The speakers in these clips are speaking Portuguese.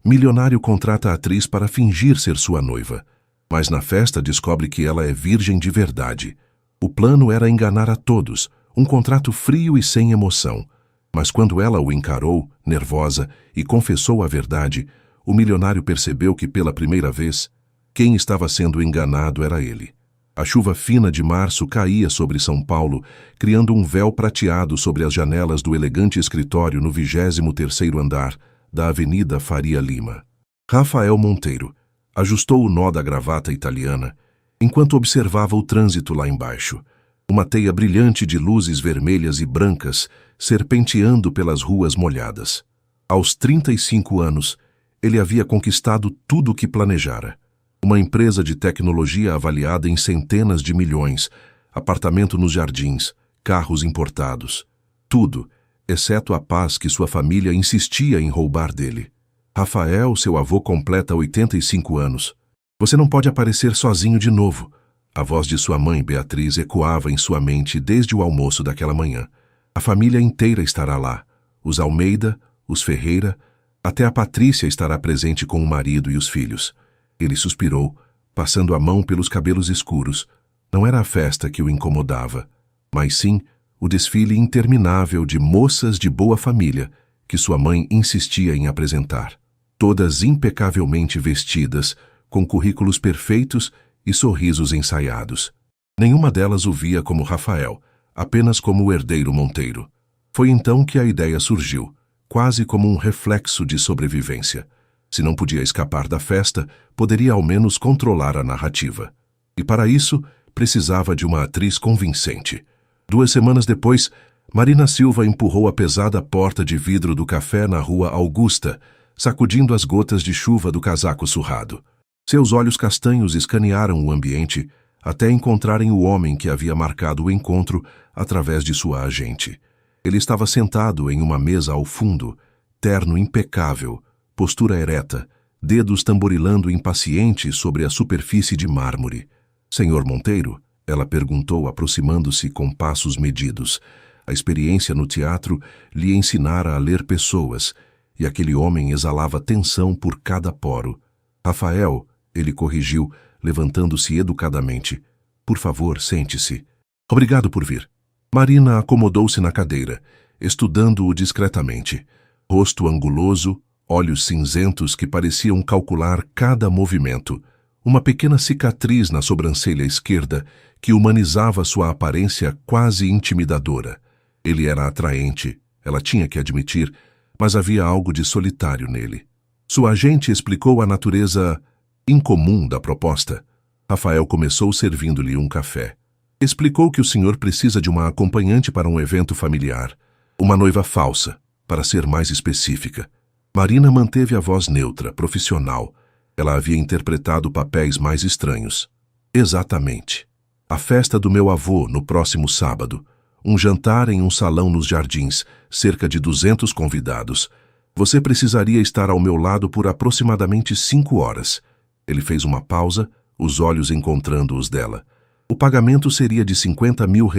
Milionário contrata a atriz para fingir ser sua noiva, mas na festa descobre que ela é virgem de verdade. O plano era enganar a todos, um contrato frio e sem emoção. Mas quando ela o encarou, nervosa, e confessou a verdade, o milionário percebeu que pela primeira vez, quem estava sendo enganado era ele. A chuva fina de março caía sobre São Paulo, criando um véu prateado sobre as janelas do elegante escritório no 23º andar da Avenida Faria Lima. Rafael Monteiro ajustou o nó da gravata italiana enquanto observava o trânsito lá embaixo. Uma teia brilhante de luzes vermelhas e brancas serpenteando pelas ruas molhadas. Aos 35 anos, ele havia conquistado tudo o que planejara. Uma empresa de tecnologia avaliada em centenas de milhões, apartamento nos Jardins, carros importados. Tudo, exceto a paz que sua família insistia em roubar dele. Rafael, seu avô, completa 85 anos. Você não pode aparecer sozinho de novo. A voz de sua mãe, Beatriz, ecoava em sua mente desde o almoço daquela manhã. A família inteira estará lá. Os Almeida, os Ferreira, até a Patrícia estará presente com o marido e os filhos. Ele suspirou, passando a mão pelos cabelos escuros. Não era a festa que o incomodava, mas sim o desfile interminável de moças de boa família que sua mãe insistia em apresentar. Todas impecavelmente vestidas, com currículos perfeitos e sorrisos ensaiados. Nenhuma delas o via como Rafael, apenas como o herdeiro Monteiro. Foi então que a ideia surgiu, quase como um reflexo de sobrevivência. Se não podia escapar da festa, poderia ao menos controlar a narrativa. E para isso, precisava de uma atriz convincente. 2 semanas depois, Marina Silva empurrou a pesada porta de vidro do café na Rua Augusta, sacudindo as gotas de chuva do casaco surrado. Seus olhos castanhos escanearam o ambiente até encontrarem o homem que havia marcado o encontro através de sua agente. Ele estava sentado em uma mesa ao fundo, terno impecável, postura ereta, dedos tamborilando impaciente sobre a superfície de mármore. Senhor Monteiro? Ela perguntou, aproximando-se com passos medidos. A experiência no teatro lhe ensinara a ler pessoas, e aquele homem exalava tensão por cada poro. Rafael, ele corrigiu, levantando-se educadamente. Por favor, sente-se. Obrigado por vir. Marina acomodou-se na cadeira, estudando-o discretamente. Rosto anguloso, olhos cinzentos que pareciam calcular cada movimento. Uma pequena cicatriz na sobrancelha esquerda que humanizava sua aparência quase intimidadora. Ele era atraente, ela tinha que admitir, mas havia algo de solitário nele. Sua agente explicou a natureza incomum da proposta. Rafael começou servindo-lhe um café. Explicou que o senhor precisa de uma acompanhante para um evento familiar. Uma noiva falsa, para ser mais específica. Marina manteve a voz neutra, profissional. Ela havia interpretado papéis mais estranhos. Exatamente. A festa do meu avô, no próximo sábado. Um jantar em um salão nos Jardins, cerca de 200 convidados. Você precisaria estar ao meu lado por aproximadamente 5 horas. Ele fez uma pausa, os olhos encontrando os dela. O pagamento seria de R$50 mil,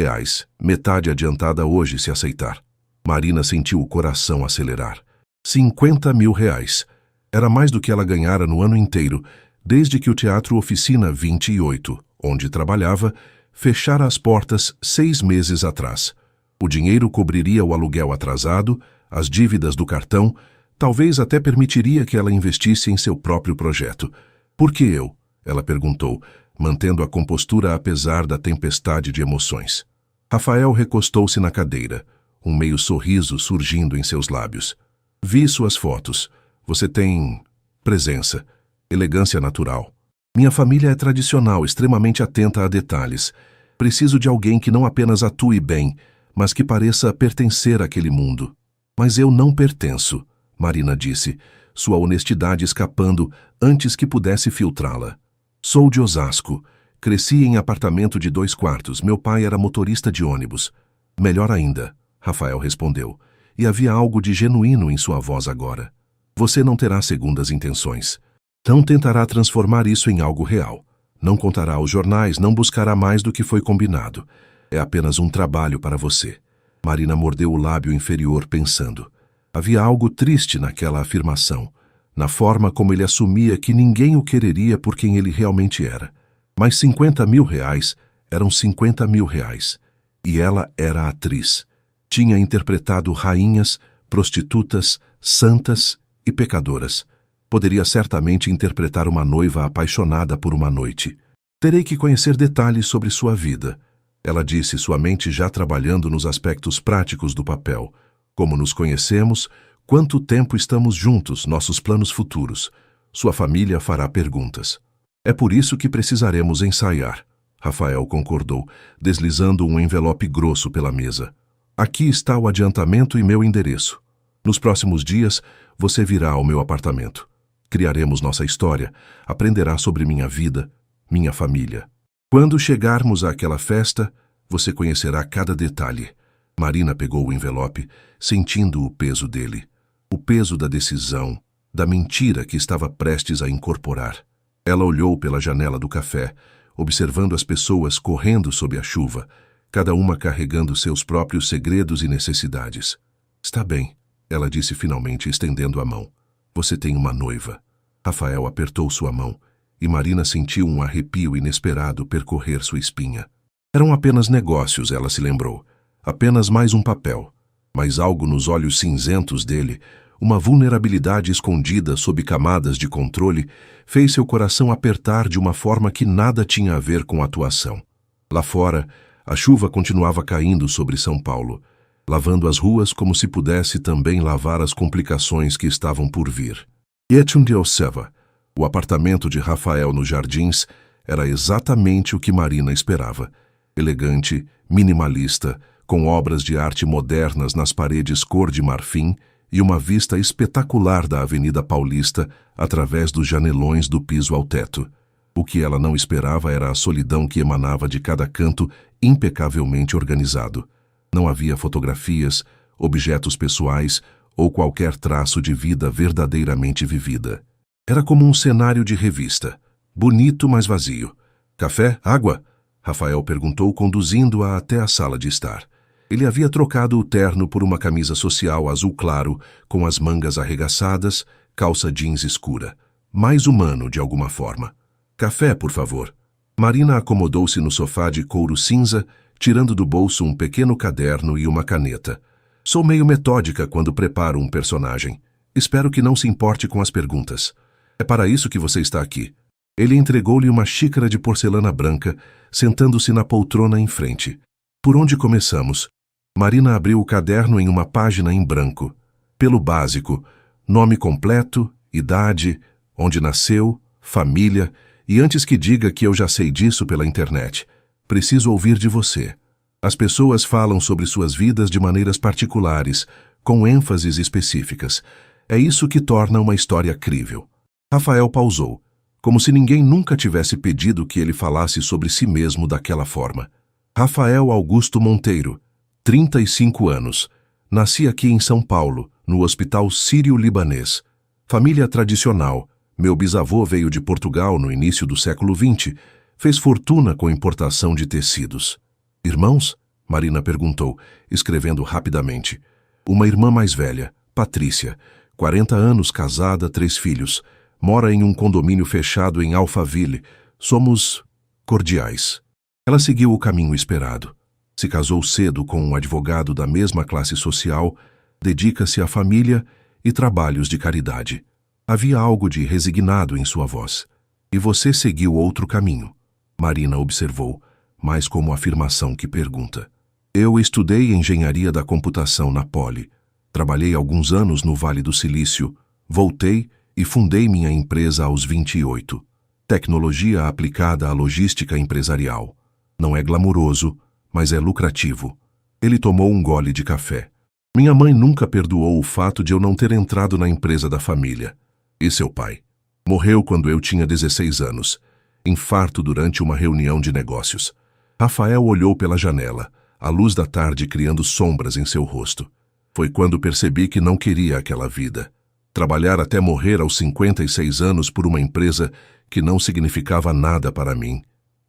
metade adiantada hoje se aceitar. Marina sentiu o coração acelerar. R$50 mil. Era mais do que ela ganhara no ano inteiro, desde que o Teatro Oficina 28, onde trabalhava, fechara as portas 6 meses atrás. O dinheiro cobriria o aluguel atrasado, as dívidas do cartão, talvez até permitiria que ela investisse em seu próprio projeto. Por que eu? Ela perguntou, mantendo a compostura apesar da tempestade de emoções. Rafael recostou-se na cadeira, um meio sorriso surgindo em seus lábios. Vi suas fotos. Você tem presença, elegância natural. Minha família é tradicional, extremamente atenta a detalhes. Preciso de alguém que não apenas atue bem, mas que pareça pertencer àquele mundo. Mas eu não pertenço, Marina disse, sua honestidade escapando antes que pudesse filtrá-la. Sou de Osasco. Cresci em apartamento de 2 quartos. Meu pai era motorista de ônibus. Melhor ainda, Rafael respondeu, e havia algo de genuíno em sua voz agora. Você não terá segundas intenções. Não tentará transformar isso em algo real. Não contará aos jornais, não buscará mais do que foi combinado. É apenas um trabalho para você. Marina mordeu o lábio inferior pensando. Havia algo triste naquela afirmação. na forma como ele assumia que ninguém o quereria por quem ele realmente era. Mas 50 mil reais eram 50 mil reais. E ela era atriz. Tinha interpretado rainhas, prostitutas, santas e pecadoras. Poderia certamente interpretar uma noiva apaixonada por uma noite. Terei que conhecer detalhes sobre sua vida. Ela disse, sua mente já trabalhando nos aspectos práticos do papel. Como nos conhecemos, quanto tempo estamos juntos, nossos planos futuros. Sua família fará perguntas. É por isso que precisaremos ensaiar. Rafael concordou, deslizando um envelope grosso pela mesa. Aqui está o adiantamento e meu endereço. Nos próximos dias, você virá ao meu apartamento. Criaremos nossa história, aprenderá sobre minha vida, minha família. Quando chegarmos àquela festa, você conhecerá cada detalhe. Marina pegou o envelope, sentindo o peso dele. O peso da decisão, da mentira que estava prestes a incorporar. Ela olhou pela janela do café, observando as pessoas correndo sob a chuva, cada uma carregando seus próprios segredos e necessidades. Está bem, ela disse finalmente, estendendo a mão. Você tem uma noiva. Rafael apertou sua mão, e Marina sentiu um arrepio inesperado percorrer sua espinha. Eram apenas negócios, ela se lembrou. Apenas mais um papel. Mas algo nos olhos cinzentos dele, uma vulnerabilidade escondida sob camadas de controle, fez seu coração apertar de uma forma que nada tinha a ver com a atuação. Lá fora, a chuva continuava caindo sobre São Paulo, lavando as ruas como se pudesse também lavar as complicações que estavam por vir. Yetundeoseva, o apartamento de Rafael nos Jardins, era exatamente o que Marina esperava. Elegante, minimalista, com obras de arte modernas nas paredes cor de marfim e uma vista espetacular da Avenida Paulista através dos janelões do piso ao teto. O que ela não esperava era a solidão que emanava de cada canto impecavelmente organizado. Não havia fotografias, objetos pessoais ou qualquer traço de vida verdadeiramente vivida. Era como um cenário de revista, bonito mas vazio. Café? Água? Rafael perguntou, conduzindo-a até a sala de estar. Ele havia trocado o terno por uma camisa social azul claro, com as mangas arregaçadas, calça jeans escura. Mais humano, de alguma forma. Café, por favor. Marina acomodou-se no sofá de couro cinza, tirando do bolso um pequeno caderno e uma caneta. Sou meio metódica quando preparo um personagem. Espero que não se importe com as perguntas. É para isso que você está aqui. Ele entregou-lhe uma xícara de porcelana branca, sentando-se na poltrona em frente. Por onde começamos? Marina abriu o caderno em uma página em branco. Pelo básico, nome completo, idade, onde nasceu, família, e antes que diga que eu já sei disso pela internet, preciso ouvir de você. As pessoas falam sobre suas vidas de maneiras particulares, com ênfases específicas. É isso que torna uma história crível. Rafael pausou, como se ninguém nunca tivesse pedido que ele falasse sobre si mesmo daquela forma. Rafael Augusto Monteiro, 35 anos. Nasci aqui em São Paulo, no Hospital Sírio-Libanês. Família tradicional. Meu bisavô veio de Portugal no início do século XX. Fez fortuna com importação de tecidos. Irmãos? Marina perguntou, escrevendo rapidamente. Uma irmã mais velha, Patrícia, 40 anos, casada, 3 filhos. Mora em um condomínio fechado em Alphaville. Somos cordiais. Ela seguiu o caminho esperado. Se casou cedo com um advogado da mesma classe social, dedica-se à família e trabalhos de caridade. Havia algo de resignado em sua voz. E você seguiu outro caminho. Marina observou, mais como afirmação que pergunta. Eu estudei engenharia da computação na Poli. Trabalhei alguns anos no Vale do Silício. Voltei e fundei minha empresa aos 28. Tecnologia aplicada à logística empresarial. Não é glamuroso, mas é lucrativo. Ele tomou um gole de café. Minha mãe nunca perdoou o fato de eu não ter entrado na empresa da família. E seu pai? Morreu quando eu tinha 16 anos. Infarto durante uma reunião de negócios. Rafael olhou pela janela, a luz da tarde criando sombras em seu rosto. Foi quando percebi que não queria aquela vida. Trabalhar até morrer aos 56 anos por uma empresa que não significava nada para mim.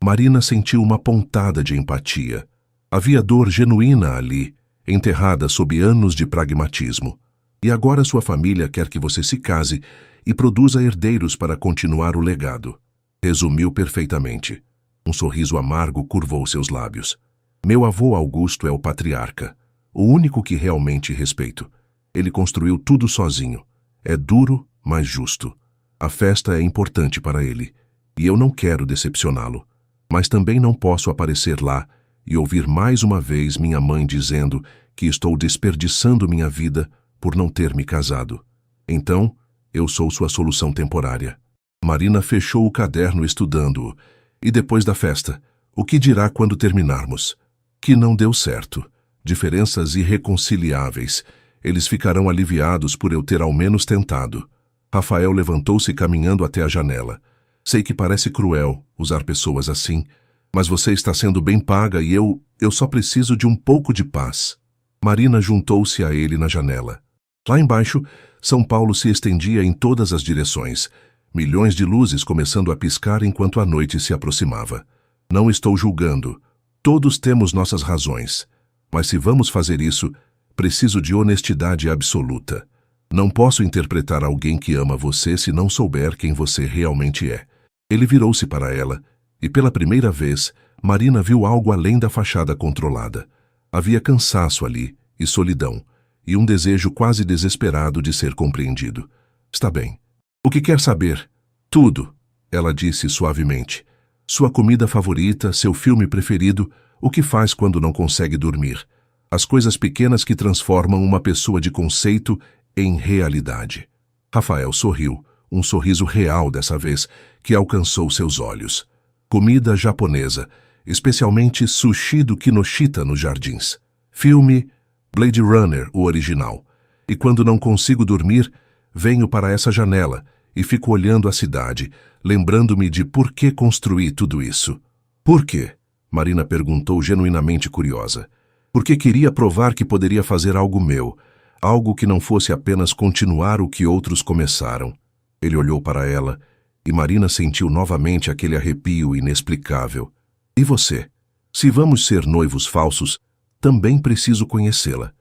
Marina sentiu uma pontada de empatia. Havia dor genuína ali, enterrada sob anos de pragmatismo. E agora sua família quer que você se case e produza herdeiros para continuar o legado. Resumiu perfeitamente. Um sorriso amargo curvou seus lábios. Meu avô Augusto é o patriarca, o único que realmente respeito. Ele construiu tudo sozinho. É duro, mas justo. A festa é importante para ele, e eu não quero decepcioná-lo. Mas também não posso aparecer lá e ouvir mais uma vez minha mãe dizendo que estou desperdiçando minha vida por não ter me casado. Então, eu sou sua solução temporária. Marina fechou o caderno estudando-o. E depois da festa, o que dirá quando terminarmos? Que não deu certo. Diferenças irreconciliáveis. Eles ficarão aliviados por eu ter ao menos tentado. Rafael levantou-se caminhando até a janela. Sei que parece cruel usar pessoas assim, mas você está sendo bem paga e eu só preciso de um pouco de paz. Marina juntou-se a ele na janela. Lá embaixo, São Paulo se estendia em todas as direções. Milhões de luzes começando a piscar enquanto a noite se aproximava. Não estou julgando. Todos temos nossas razões. Mas se vamos fazer isso, preciso de honestidade absoluta. Não posso interpretar alguém que ama você se não souber quem você realmente é. Ele virou-se para ela, e pela primeira vez, Marina viu algo além da fachada controlada. Havia cansaço ali, e solidão, e um desejo quase desesperado de ser compreendido. Está bem. O que quer saber? Tudo, ela disse suavemente. Sua comida favorita, seu filme preferido, o que faz quando não consegue dormir. As coisas pequenas que transformam uma pessoa de conceito em realidade. Rafael sorriu, um sorriso real dessa vez, que alcançou seus olhos. Comida japonesa, especialmente sushi do Kinoshita nos jardins. Filme Blade Runner, o original. E quando não consigo dormir, venho para essa janela e fico olhando a cidade, lembrando-me de por que construí tudo isso. Por quê? Marina perguntou genuinamente curiosa. Porque queria provar que poderia fazer algo meu, algo que não fosse apenas continuar o que outros começaram. Ele olhou para ela e Marina sentiu novamente aquele arrepio inexplicável. E você? Se vamos ser noivos falsos, também preciso conhecê-la.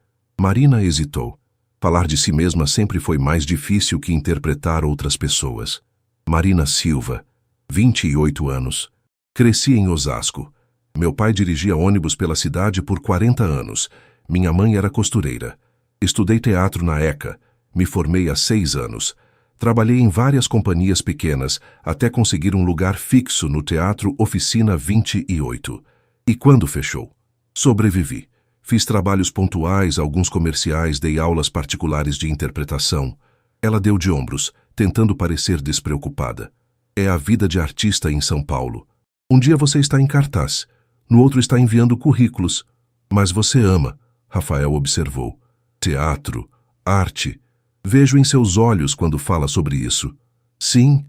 Marina hesitou. Falar de si mesma sempre foi mais difícil que interpretar outras pessoas. Marina Silva, 28 anos. Cresci em Osasco. Meu pai dirigia ônibus pela cidade por 40 anos. Minha mãe era costureira. Estudei teatro na ECA. Me formei há 6 anos. Trabalhei em várias companhias pequenas, até conseguir um lugar fixo no Teatro Oficina 28. E quando fechou? Sobrevivi. Fiz trabalhos pontuais, alguns comerciais, dei aulas particulares de interpretação. Ela deu de ombros, tentando parecer despreocupada. É a vida de artista em São Paulo. Um dia você está em cartaz, no outro está enviando currículos. Mas você ama, Rafael observou. Teatro, arte. Vejo em seus olhos quando fala sobre isso. Sim,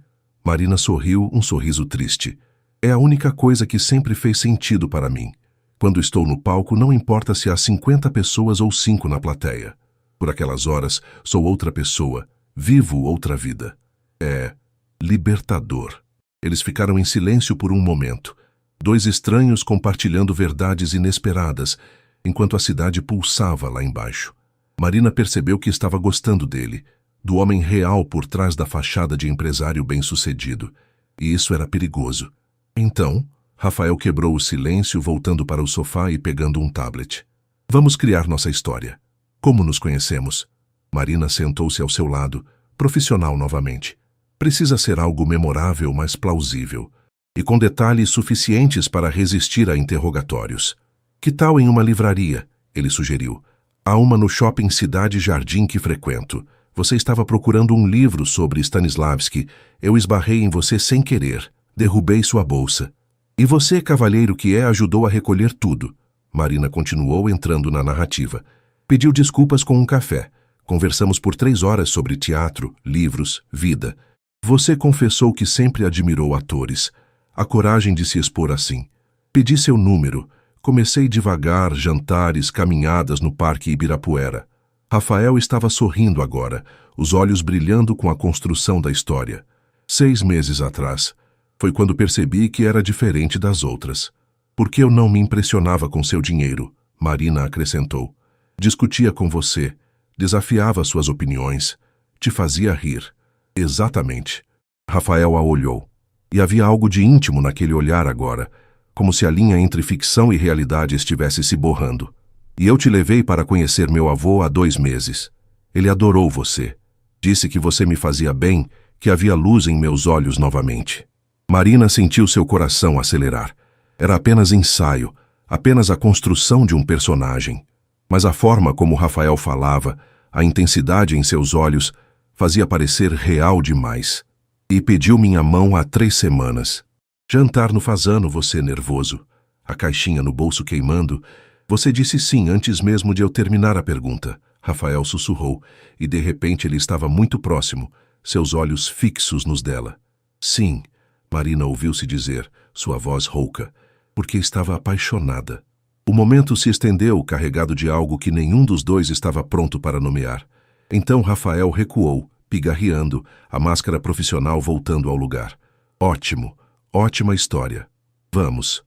Marina sorriu, um sorriso triste. É a única coisa que sempre fez sentido para mim. Quando estou no palco, não importa se há 50 pessoas ou 5 na plateia. Por aquelas horas, sou outra pessoa, vivo outra vida. É libertador. Eles ficaram em silêncio por um momento. 2 estranhos compartilhando verdades inesperadas, enquanto a cidade pulsava lá embaixo. Marina percebeu que estava gostando dele, do homem real por trás da fachada de empresário bem-sucedido. E isso era perigoso. Então, Rafael quebrou o silêncio, voltando para o sofá e pegando um tablet. Vamos criar nossa história. Como nos conhecemos? Marina sentou-se ao seu lado, profissional novamente. Precisa ser algo memorável, mas plausível. E com detalhes suficientes para resistir a interrogatórios. Que tal em uma livraria? Ele sugeriu. Há uma no Shopping Cidade Jardim que frequento. Você estava procurando um livro sobre Stanislavski. Eu esbarrei em você sem querer. Derrubei sua bolsa. E você, cavalheiro que é, ajudou a recolher tudo. Marina continuou entrando na narrativa. Pediu desculpas com um café. Conversamos por 3 horas sobre teatro, livros, vida. Você confessou que sempre admirou atores. A coragem de se expor assim. Pedi seu número. Comecei devagar, jantares, caminhadas no Parque Ibirapuera. Rafael estava sorrindo agora, os olhos brilhando com a construção da história. 6 meses atrás. Foi quando percebi que era diferente das outras. Porque eu não me impressionava com seu dinheiro, Marina acrescentou. Discutia com você, desafiava suas opiniões, te fazia rir. Exatamente. Rafael a olhou. E havia algo de íntimo naquele olhar agora, como se a linha entre ficção e realidade estivesse se borrando. E eu te levei para conhecer meu avô há 2 meses. Ele adorou você. Disse que você me fazia bem, que havia luz em meus olhos novamente. Marina sentiu seu coração acelerar. Era apenas ensaio, apenas a construção de um personagem. Mas a forma como Rafael falava, a intensidade em seus olhos, fazia parecer real demais. E pediu minha mão há 3 semanas. Jantar no fazano, você nervoso. A caixinha no bolso queimando. Você disse sim antes mesmo de eu terminar a pergunta. Rafael sussurrou, e de repente ele estava muito próximo, seus olhos fixos nos dela. Sim, Marina ouviu-se dizer, sua voz rouca, porque estava apaixonada. O momento se estendeu, carregado de algo que nenhum dos dois estava pronto para nomear. Então Rafael recuou, pigarreando, a máscara profissional voltando ao lugar. Ótimo, ótima história. Vamos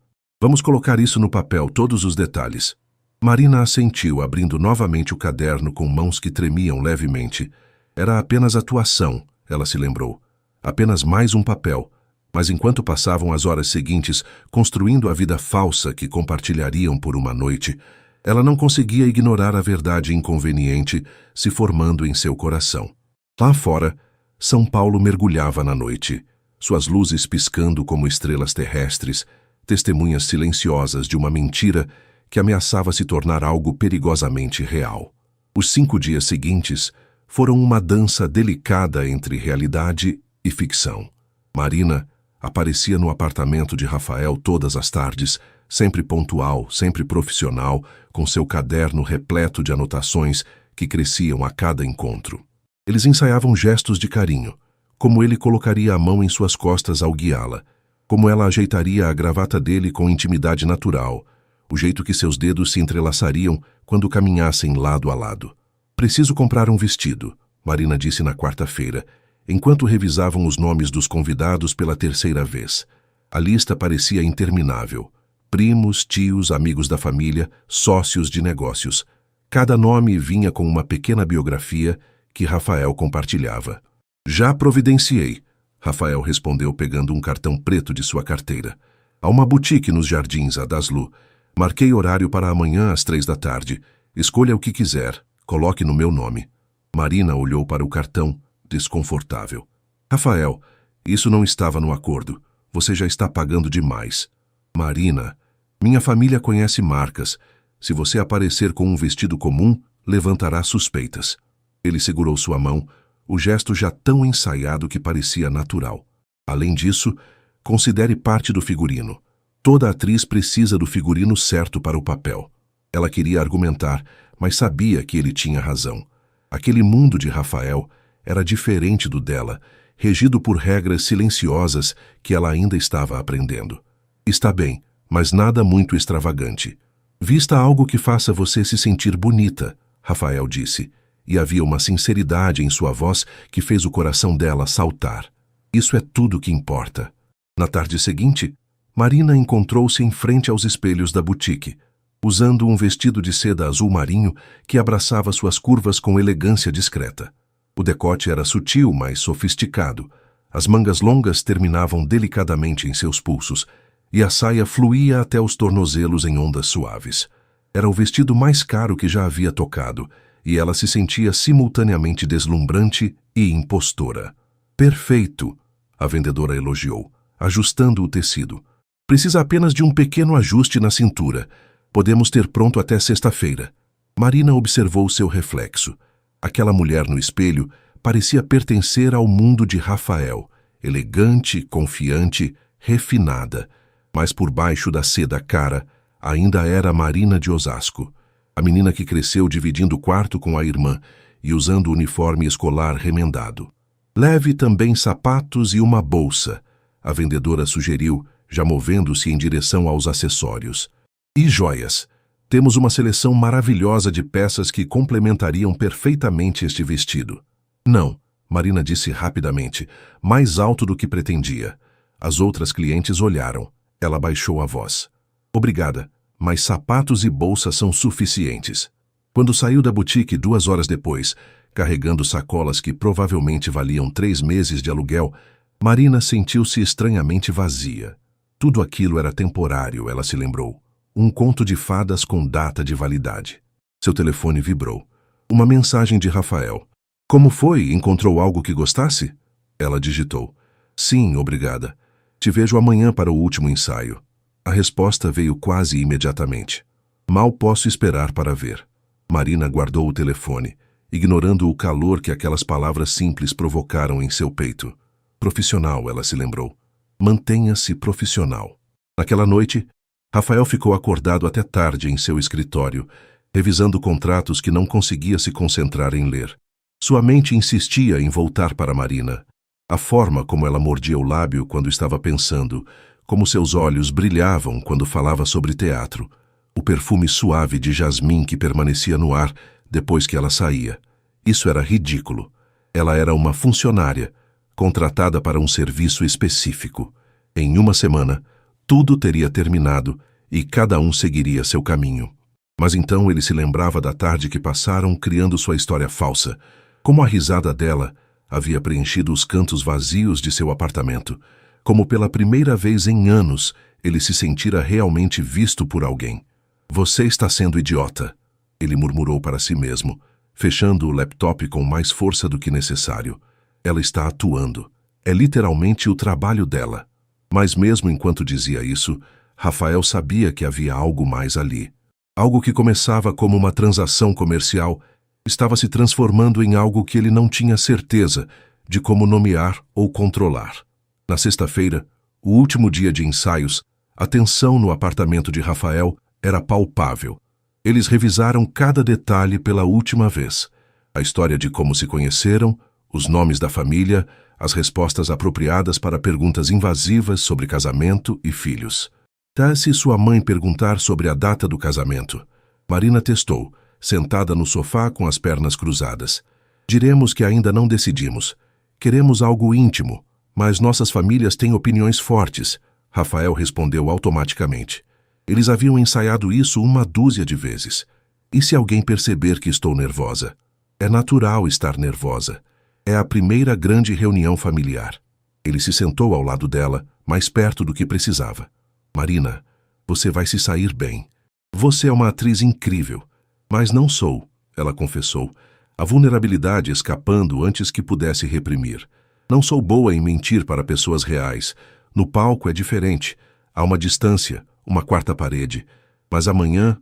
colocar isso no papel, todos os detalhes. Marina assentiu, abrindo novamente o caderno com mãos que tremiam levemente. Era apenas atuação, ela se lembrou. Apenas mais um papel. Mas enquanto passavam as horas seguintes, construindo a vida falsa que compartilhariam por uma noite, ela não conseguia ignorar a verdade inconveniente se formando em seu coração. Lá fora, São Paulo mergulhava na noite, suas luzes piscando como estrelas terrestres, testemunhas silenciosas de uma mentira que ameaçava se tornar algo perigosamente real. Os 5 dias seguintes foram uma dança delicada entre realidade e ficção. Marina aparecia no apartamento de Rafael todas as tardes, sempre pontual, sempre profissional, com seu caderno repleto de anotações que cresciam a cada encontro. Eles ensaiavam gestos de carinho, como ele colocaria a mão em suas costas ao guiá-la, como ela ajeitaria a gravata dele com intimidade natural, o jeito que seus dedos se entrelaçariam quando caminhassem lado a lado. Preciso comprar um vestido, Marina disse na quarta-feira, enquanto revisavam os nomes dos convidados pela 3ª vez. A lista parecia interminável. Primos, tios, amigos da família, sócios de negócios. Cada nome vinha com uma pequena biografia que Rafael compartilhava. Já providenciei, Rafael respondeu pegando um cartão preto de sua carteira. Há uma boutique nos jardins, a Daslu. Marquei horário para amanhã às 3 da tarde. Escolha o que quiser. Coloque no meu nome. Marina olhou para o cartão, desconfortável. Rafael, isso não estava no acordo. Você já está pagando demais. Marina, minha família conhece marcas. Se você aparecer com um vestido comum, levantará suspeitas. Ele segurou sua mão, o gesto já tão ensaiado que parecia natural. Além disso, considere parte do figurino. Toda atriz precisa do figurino certo para o papel. Ela queria argumentar, mas sabia que ele tinha razão. Aquele mundo de Rafael era diferente do dela, regido por regras silenciosas que ela ainda estava aprendendo. Está bem, mas nada muito extravagante. Vista algo que faça você se sentir bonita, Rafael disse, e havia uma sinceridade em sua voz que fez o coração dela saltar. Isso é tudo que importa. Na tarde seguinte, Marina encontrou-se em frente aos espelhos da boutique, usando um vestido de seda azul marinho que abraçava suas curvas com elegância discreta. O decote era sutil, mas sofisticado. As mangas longas terminavam delicadamente em seus pulsos, e a saia fluía até os tornozelos em ondas suaves. Era o vestido mais caro que já havia tocado, e ela se sentia simultaneamente deslumbrante e impostora. Perfeito, a vendedora elogiou, ajustando o tecido. Precisa apenas de um pequeno ajuste na cintura. Podemos ter pronto até sexta-feira. Marina observou seu reflexo. Aquela mulher no espelho parecia pertencer ao mundo de Rafael, elegante, confiante, refinada, mas por baixo da seda cara ainda era Marina de Osasco, a menina que cresceu dividindo o quarto com a irmã e usando o uniforme escolar remendado. Leve também sapatos e uma bolsa, a vendedora sugeriu, já movendo-se em direção aos acessórios. E joias. Temos uma seleção maravilhosa de peças que complementariam perfeitamente este vestido. Não, Marina disse rapidamente, mais alto do que pretendia. As outras clientes olharam. Ela baixou a voz. Obrigada, mas sapatos e bolsa são suficientes. Quando saiu da boutique 2 horas depois, carregando sacolas que provavelmente valiam 3 meses de aluguel, Marina sentiu-se estranhamente vazia. Tudo aquilo era temporário, ela se lembrou. Um conto de fadas com data de validade. Seu telefone vibrou. Uma mensagem de Rafael. Como foi? Encontrou algo que gostasse? Ela digitou. Sim, obrigada. Te vejo amanhã para o último ensaio. A resposta veio quase imediatamente. Mal posso esperar para ver. Marina guardou o telefone, ignorando o calor que aquelas palavras simples provocaram em seu peito. Profissional, ela se lembrou. Mantenha-se profissional. Naquela noite, Rafael ficou acordado até tarde em seu escritório, revisando contratos que não conseguia se concentrar em ler. Sua mente insistia em voltar para Marina. A forma como ela mordia o lábio quando estava pensando, como seus olhos brilhavam quando falava sobre teatro, o perfume suave de jasmim que permanecia no ar depois que ela saía. Isso era ridículo. Ela era uma funcionária, contratada para um serviço específico. Em uma semana, tudo teria terminado e cada um seguiria seu caminho. Mas então ele se lembrava da tarde que passaram criando sua história falsa, como a risada dela havia preenchido os cantos vazios de seu apartamento, como pela primeira vez em anos ele se sentira realmente visto por alguém. Você está sendo idiota, ele murmurou para si mesmo, fechando o laptop com mais força do que necessário. Ela está atuando. É literalmente o trabalho dela. Mas mesmo enquanto dizia isso, Rafael sabia que havia algo mais ali. Algo que começava como uma transação comercial estava se transformando em algo que ele não tinha certeza de como nomear ou controlar. Na sexta-feira, o último dia de ensaios, a tensão no apartamento de Rafael era palpável. Eles revisaram cada detalhe pela última vez. A história de como se conheceram, os nomes da família, as respostas apropriadas para perguntas invasivas sobre casamento e filhos. Se sua mãe perguntar sobre a data do casamento. Marina testou, sentada no sofá com as pernas cruzadas. Diremos que ainda não decidimos. Queremos algo íntimo, mas nossas famílias têm opiniões fortes. Rafael respondeu automaticamente. Eles haviam ensaiado isso 1 dúzia de vezes. E se alguém perceber que estou nervosa? É natural estar nervosa. É a primeira grande reunião familiar. Ele se sentou ao lado dela, mais perto do que precisava. Marina, você vai se sair bem. Você é uma atriz incrível. Mas não sou, ela confessou, a vulnerabilidade escapando antes que pudesse reprimir. Não sou boa em mentir para pessoas reais. No palco é diferente. Há uma distância, uma quarta parede. Mas amanhã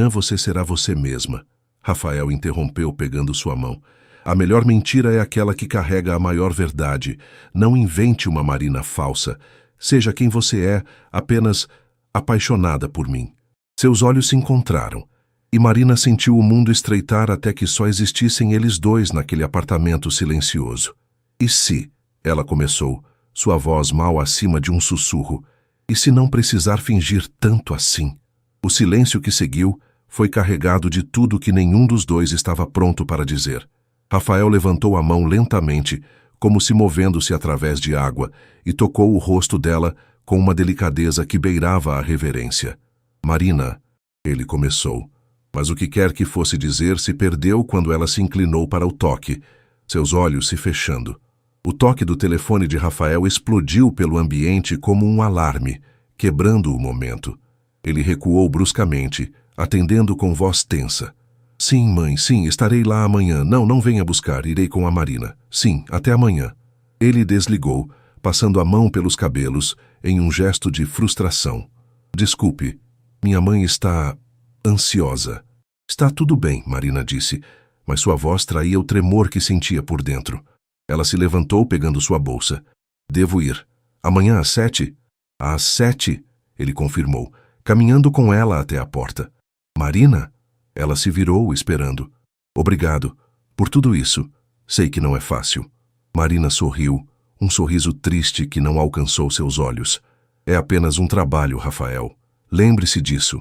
você será você mesma. Rafael interrompeu pegando sua mão. A melhor mentira é aquela que carrega a maior verdade. Não invente uma Marina falsa. Seja quem você é, apenas apaixonada por mim. Seus olhos se encontraram. E Marina sentiu o mundo estreitar até que só existissem eles dois naquele apartamento silencioso. E se, ela começou, sua voz mal acima de um sussurro, e se não precisar fingir tanto assim? O silêncio que seguiu foi carregado de tudo que nenhum dos dois estava pronto para dizer. Rafael levantou a mão lentamente, como se movendo-se através de água, e tocou o rosto dela com uma delicadeza que beirava a reverência. Marina, ele começou. Mas o que quer que fosse dizer se perdeu quando ela se inclinou para o toque, seus olhos se fechando. O toque do telefone de Rafael explodiu pelo ambiente como um alarme, quebrando o momento. Ele recuou bruscamente, atendendo com voz tensa. Sim, mãe, sim, estarei lá amanhã. Não venha buscar, irei com a Marina. Sim, até amanhã. Ele desligou, passando a mão pelos cabelos, em um gesto de frustração. Desculpe, minha mãe está ansiosa. Está tudo bem, Marina disse, mas sua voz traía o tremor que sentia por dentro. Ela se levantou pegando sua bolsa. Devo ir. Amanhã às 7? Às 7, ele confirmou, caminhando com ela até a porta. Marina? Ela se virou, esperando. Obrigado. Por tudo isso. Sei que não é fácil. Marina sorriu, um sorriso triste que não alcançou seus olhos. É apenas um trabalho, Rafael. Lembre-se disso.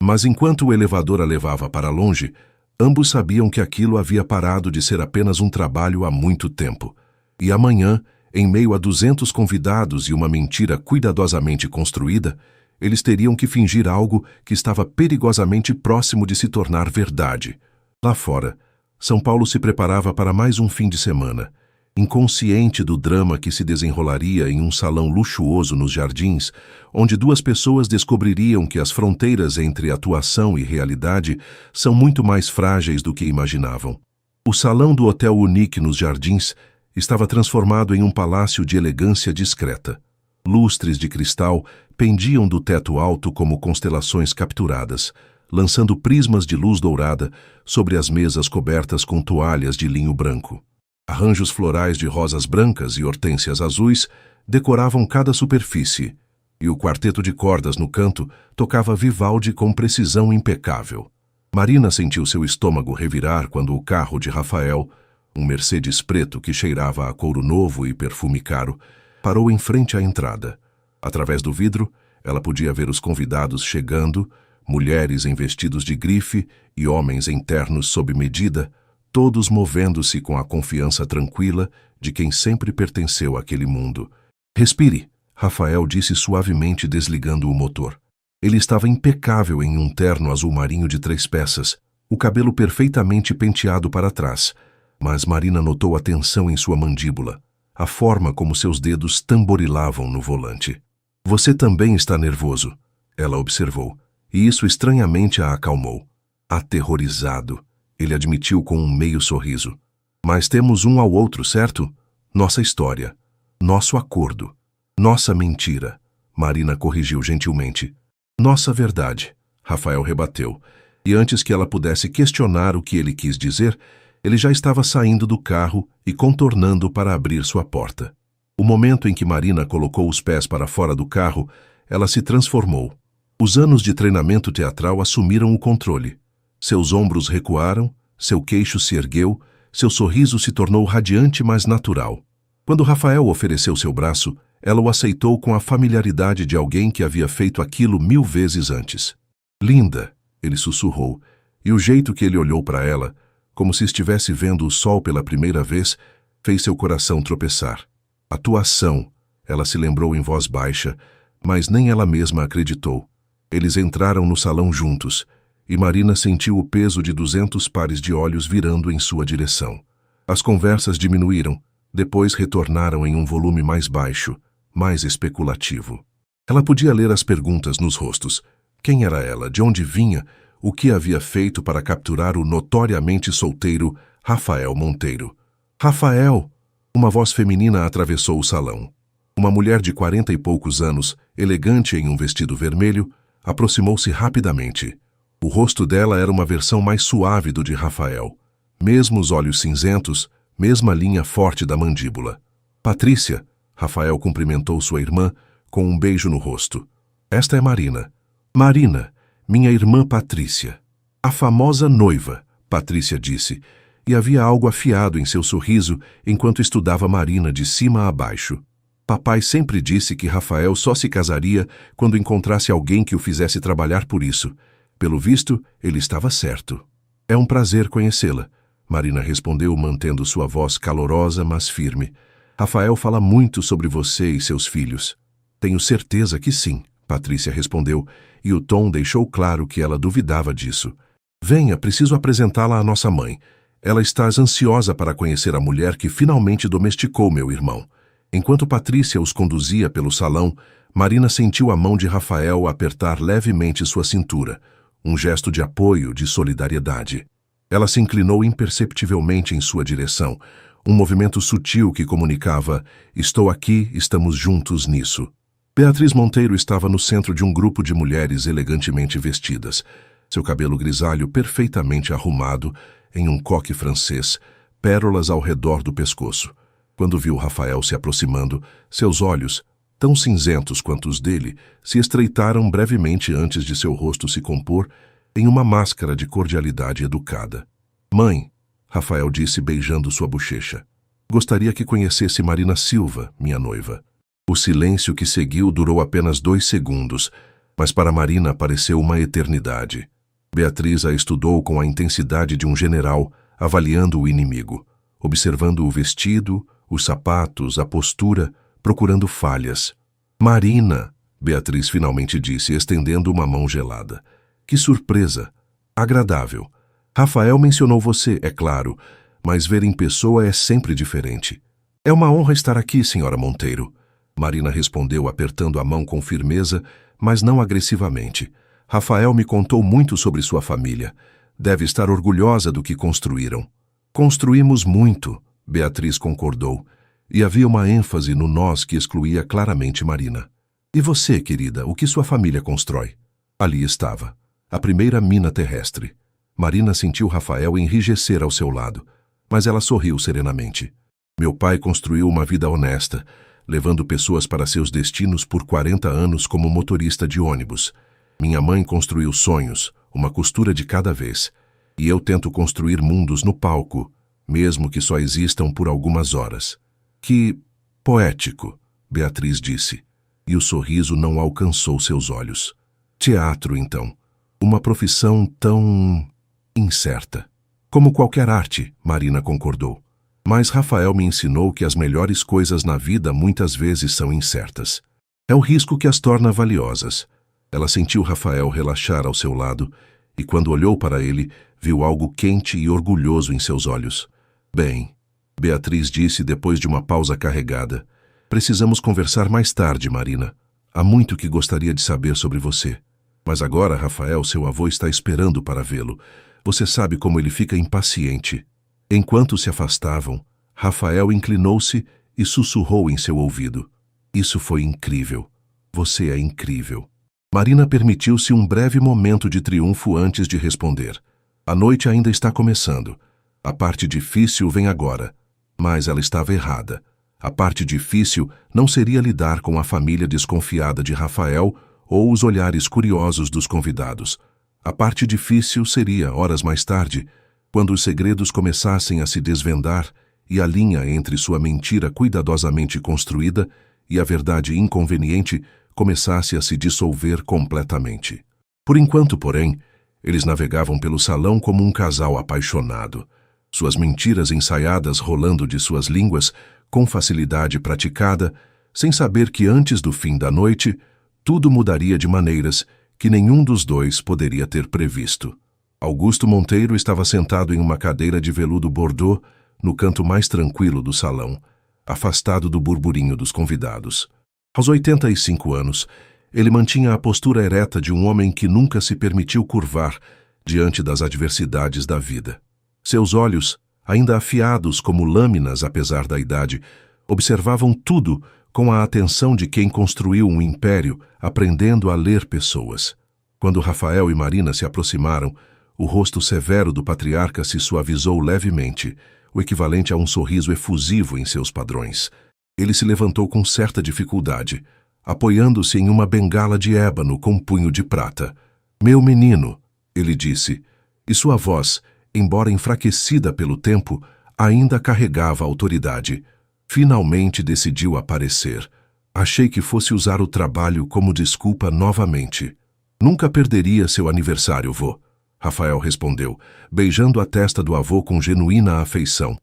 Mas enquanto o elevador a levava para longe, ambos sabiam que aquilo havia parado de ser apenas um trabalho há muito tempo. E amanhã, em meio a 200 convidados e uma mentira cuidadosamente construída, eles teriam que fingir algo que estava perigosamente próximo de se tornar verdade. Lá fora, São Paulo se preparava para mais um fim de semana. Inconsciente do drama que se desenrolaria em um salão luxuoso nos Jardins, onde duas pessoas descobririam que as fronteiras entre atuação e realidade são muito mais frágeis do que imaginavam. O salão do Hotel Unique nos Jardins estava transformado em um palácio de elegância discreta. Lustres de cristal pendiam do teto alto como constelações capturadas, lançando prismas de luz dourada sobre as mesas cobertas com toalhas de linho branco. Arranjos florais de rosas brancas e hortênsias azuis decoravam cada superfície, e o quarteto de cordas no canto tocava Vivaldi com precisão impecável. Marina sentiu seu estômago revirar quando o carro de Rafael, um Mercedes preto que cheirava a couro novo e perfume caro, parou em frente à entrada. Através do vidro, ela podia ver os convidados chegando, mulheres em vestidos de grife e homens em ternos sob medida, todos movendo-se com a confiança tranquila de quem sempre pertenceu àquele mundo. Respire, Rafael disse suavemente desligando o motor. Ele estava impecável em um terno azul marinho de 3 peças, o cabelo perfeitamente penteado para trás, mas Marina notou a tensão em sua mandíbula, a forma como seus dedos tamborilavam no volante. Você também está nervoso, ela observou, e isso estranhamente a acalmou. Aterrorizado, ele admitiu com um meio sorriso. Mas temos um ao outro, certo? Nossa história, nosso acordo, nossa mentira, Marina corrigiu gentilmente. Nossa verdade, Rafael rebateu, e antes que ela pudesse questionar o que ele quis dizer, ele já estava saindo do carro e contornando para abrir sua porta. O momento em que Marina colocou os pés para fora do carro, ela se transformou. Os anos de treinamento teatral assumiram o controle. Seus ombros recuaram, seu queixo se ergueu, seu sorriso se tornou radiante, mas natural. Quando Rafael ofereceu seu braço, ela o aceitou com a familiaridade de alguém que havia feito aquilo 1000 vezes antes. Linda, ele sussurrou, e o jeito que ele olhou para ela, como se estivesse vendo o sol pela primeira vez, fez seu coração tropeçar. Atuação, ela se lembrou em voz baixa, mas nem ela mesma acreditou. Eles entraram no salão juntos, e Marina sentiu o peso de 200 pares de olhos virando em sua direção. As conversas diminuíram, depois retornaram em um volume mais baixo, mais especulativo. Ela podia ler as perguntas nos rostos. Quem era ela? De onde vinha? O que havia feito para capturar o notoriamente solteiro Rafael Monteiro? Rafael! Uma voz feminina atravessou o salão. Uma mulher de 40 e poucos anos, elegante em um vestido vermelho, aproximou-se rapidamente. O rosto dela era uma versão mais suave do de Rafael. Mesmos olhos cinzentos, mesma linha forte da mandíbula. Patrícia, Rafael cumprimentou sua irmã com um beijo no rosto. Esta é Marina. Marina, minha irmã Patrícia. A famosa noiva, Patrícia disse, e havia algo afiado em seu sorriso enquanto estudava Marina de cima a baixo. Papai sempre disse que Rafael só se casaria quando encontrasse alguém que o fizesse trabalhar por isso. Pelo visto, ele estava certo. É um prazer conhecê-la, Marina respondeu mantendo sua voz calorosa, mas firme. Rafael fala muito sobre você e seus filhos. Tenho certeza que sim, Patrícia respondeu, e o tom deixou claro que ela duvidava disso. Venha, preciso apresentá-la à nossa mãe. Ela está ansiosa para conhecer a mulher que finalmente domesticou meu irmão. Enquanto Patrícia os conduzia pelo salão, Marina sentiu a mão de Rafael apertar levemente sua cintura, um gesto de apoio, de solidariedade. Ela se inclinou imperceptivelmente em sua direção, um movimento sutil que comunicava: estou aqui, estamos juntos nisso. Beatriz Monteiro estava no centro de um grupo de mulheres elegantemente vestidas, seu cabelo grisalho perfeitamente arrumado, em um coque francês, pérolas ao redor do pescoço. Quando viu Rafael se aproximando, seus olhos, tão cinzentos quanto os dele, se estreitaram brevemente antes de seu rosto se compor em uma máscara de cordialidade educada. Mãe, Rafael disse beijando sua bochecha. Gostaria que conhecesse Marina Silva, minha noiva. O silêncio que seguiu durou apenas 2 segundos, mas para Marina pareceu uma eternidade. Beatriz a estudou com a intensidade de um general, avaliando o inimigo, observando o vestido, os sapatos, a postura, procurando falhas. Marina, Beatriz finalmente disse, estendendo uma mão gelada. Que surpresa! Agradável. Rafael mencionou você, é claro, mas ver em pessoa é sempre diferente. É uma honra estar aqui, senhora Monteiro. Marina respondeu apertando a mão com firmeza, mas não agressivamente. Rafael me contou muito sobre sua família. Deve estar orgulhosa do que construíram. Construímos muito, Beatriz concordou, e havia uma ênfase no nós que excluía claramente Marina. E você, querida, o que sua família constrói? Ali estava, a primeira mina terrestre. Marina sentiu Rafael enrijecer ao seu lado, mas ela sorriu serenamente. Meu pai construiu uma vida honesta, levando pessoas para seus destinos por 40 anos como motorista de ônibus. Minha mãe construiu sonhos, uma costura de cada vez. E eu tento construir mundos no palco, mesmo que só existam por algumas horas. Que poético, Beatriz disse, e o sorriso não alcançou seus olhos. Teatro, então. Uma profissão tão incerta. Como qualquer arte, Marina concordou. Mas Rafael me ensinou que as melhores coisas na vida muitas vezes são incertas. É o risco que as torna valiosas. Ela sentiu Rafael relaxar ao seu lado e, quando olhou para ele, viu algo quente e orgulhoso em seus olhos. Bem, Beatriz disse depois de uma pausa carregada. Precisamos conversar mais tarde, Marina. Há muito que gostaria de saber sobre você. Mas agora, Rafael, seu avô está esperando para vê-lo. Você sabe como ele fica impaciente. Enquanto se afastavam, Rafael inclinou-se e sussurrou em seu ouvido. Isso foi incrível. Você é incrível. Marina permitiu-se um breve momento de triunfo antes de responder. A noite ainda está começando. A parte difícil vem agora. Mas ela estava errada. A parte difícil não seria lidar com a família desconfiada de Rafael ou os olhares curiosos dos convidados. A parte difícil seria, horas mais tarde, quando os segredos começassem a se desvendar e a linha entre sua mentira cuidadosamente construída e a verdade inconveniente começasse a se dissolver completamente. Por enquanto, porém, eles navegavam pelo salão como um casal apaixonado, suas mentiras ensaiadas rolando de suas línguas com facilidade praticada, sem saber que antes do fim da noite, tudo mudaria de maneiras que nenhum dos dois poderia ter previsto. Augusto Monteiro estava sentado em uma cadeira de veludo bordô no canto mais tranquilo do salão, afastado do burburinho dos convidados. Aos 85 anos, ele mantinha a postura ereta de um homem que nunca se permitiu curvar diante das adversidades da vida. Seus olhos, ainda afiados como lâminas apesar da idade, observavam tudo com a atenção de quem construiu um império aprendendo a ler pessoas. Quando Rafael e Marina se aproximaram, o rosto severo do patriarca se suavizou levemente, o equivalente a um sorriso efusivo em seus padrões. Ele se levantou com certa dificuldade, apoiando-se em uma bengala de ébano com punho de prata. "Meu menino", ele disse, e sua voz, embora enfraquecida pelo tempo, ainda carregava autoridade. Finalmente decidiu aparecer. Achei que fosse usar o trabalho como desculpa novamente. Nunca perderia seu aniversário, vô. Rafael respondeu, beijando a testa do avô com genuína afeição.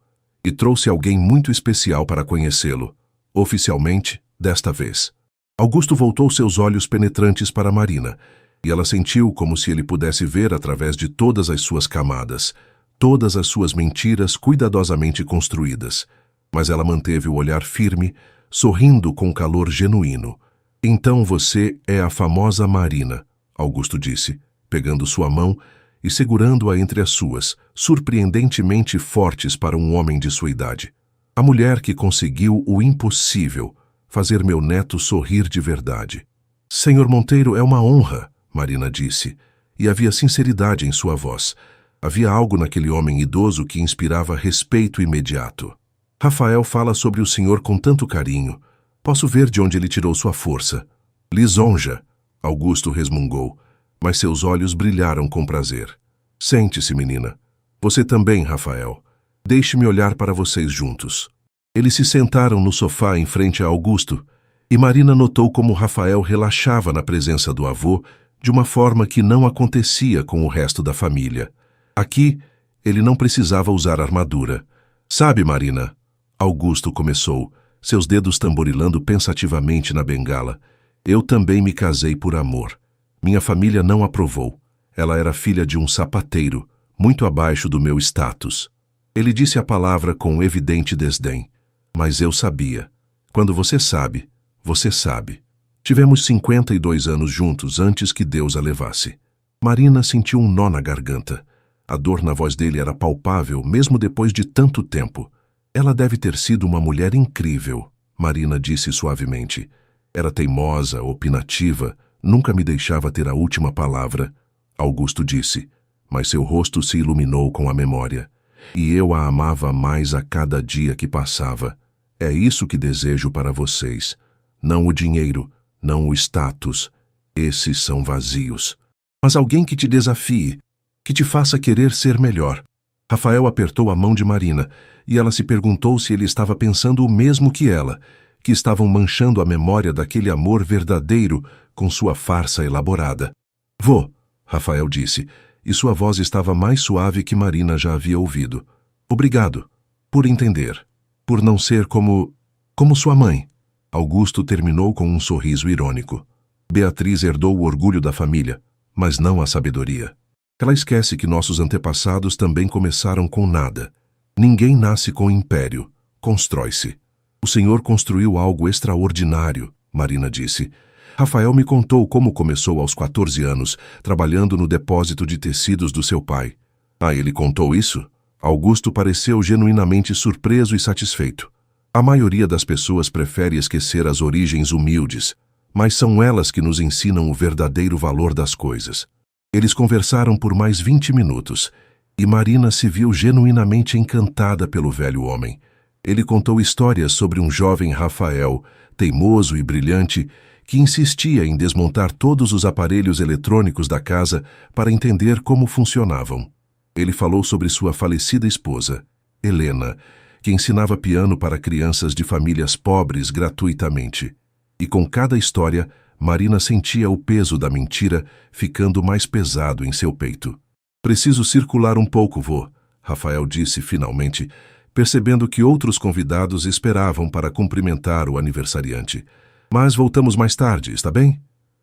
E trouxe alguém muito especial para conhecê-lo. Oficialmente, desta vez. Augusto voltou seus olhos penetrantes para Marina, e ela sentiu como se ele pudesse ver através de todas as suas camadas, todas as suas mentiras cuidadosamente construídas. Mas ela manteve o olhar firme, sorrindo com calor genuíno. "Então você é a famosa Marina", Augusto disse, pegando sua mão e segurando-a entre as suas, surpreendentemente fortes para um homem de sua idade. "A mulher que conseguiu o impossível, fazer meu neto sorrir de verdade." "Senhor Monteiro, é uma honra", Marina disse, e havia sinceridade em sua voz. Havia algo naquele homem idoso que inspirava respeito imediato. "Rafael fala sobre o senhor com tanto carinho. Posso ver de onde ele tirou sua força." "Lisonja", Augusto resmungou, mas seus olhos brilharam com prazer. "Sente-se, menina. Você também, Rafael. Deixe-me olhar para vocês juntos." Eles se sentaram no sofá em frente a Augusto, e Marina notou como Rafael relaxava na presença do avô de uma forma que não acontecia com o resto da família. Aqui, ele não precisava usar armadura. "Sabe, Marina?" Augusto começou, seus dedos tamborilando pensativamente na bengala. "Eu também me casei por amor. Minha família não aprovou. Ela era filha de um sapateiro, muito abaixo do meu status. Ele disse a palavra com evidente desdém. Mas eu sabia. Quando você sabe, você sabe. Tivemos 52 anos juntos antes que Deus a levasse. Marina sentiu um nó na garganta. A dor na voz dele era palpável, mesmo depois de tanto tempo. Ela deve ter sido uma mulher incrível, Marina disse suavemente. Era teimosa, opinativa, nunca me deixava ter a última palavra. Augusto disse, mas seu rosto se iluminou com a memória. E eu a amava mais a cada dia que passava. É isso que desejo para vocês. Não o dinheiro, não o status. Esses são vazios. Mas alguém que te desafie, que te faça querer ser melhor. Rafael apertou a mão de Marina, e ela se perguntou se ele estava pensando o mesmo que ela, que estavam manchando a memória daquele amor verdadeiro com sua farsa elaborada. Vou, Rafael disse, e sua voz estava mais suave que Marina já havia ouvido. Obrigado, por entender, por não ser como sua mãe. Augusto terminou com um sorriso irônico. Beatriz herdou o orgulho da família, mas não a sabedoria. Ela esquece que nossos antepassados também começaram com nada. Ninguém nasce com império, constrói-se. O Senhor construiu algo extraordinário, Marina disse. Rafael me contou como começou aos 14 anos, trabalhando no depósito de tecidos do seu pai. Ah, ele contou isso? Augusto pareceu genuinamente surpreso e satisfeito. A maioria das pessoas prefere esquecer as origens humildes, mas são elas que nos ensinam o verdadeiro valor das coisas. Eles conversaram por mais 20 minutos, e Marina se viu genuinamente encantada pelo velho homem. Ele contou histórias sobre um jovem Rafael, teimoso e brilhante, que insistia em desmontar todos os aparelhos eletrônicos da casa para entender como funcionavam. Ele falou sobre sua falecida esposa, Helena, que ensinava piano para crianças de famílias pobres gratuitamente. E com cada história, Marina sentia o peso da mentira ficando mais pesado em seu peito. Preciso circular um pouco, vô, Rafael disse finalmente, percebendo que outros convidados esperavam para cumprimentar o aniversariante. Mas voltamos mais tarde, está bem?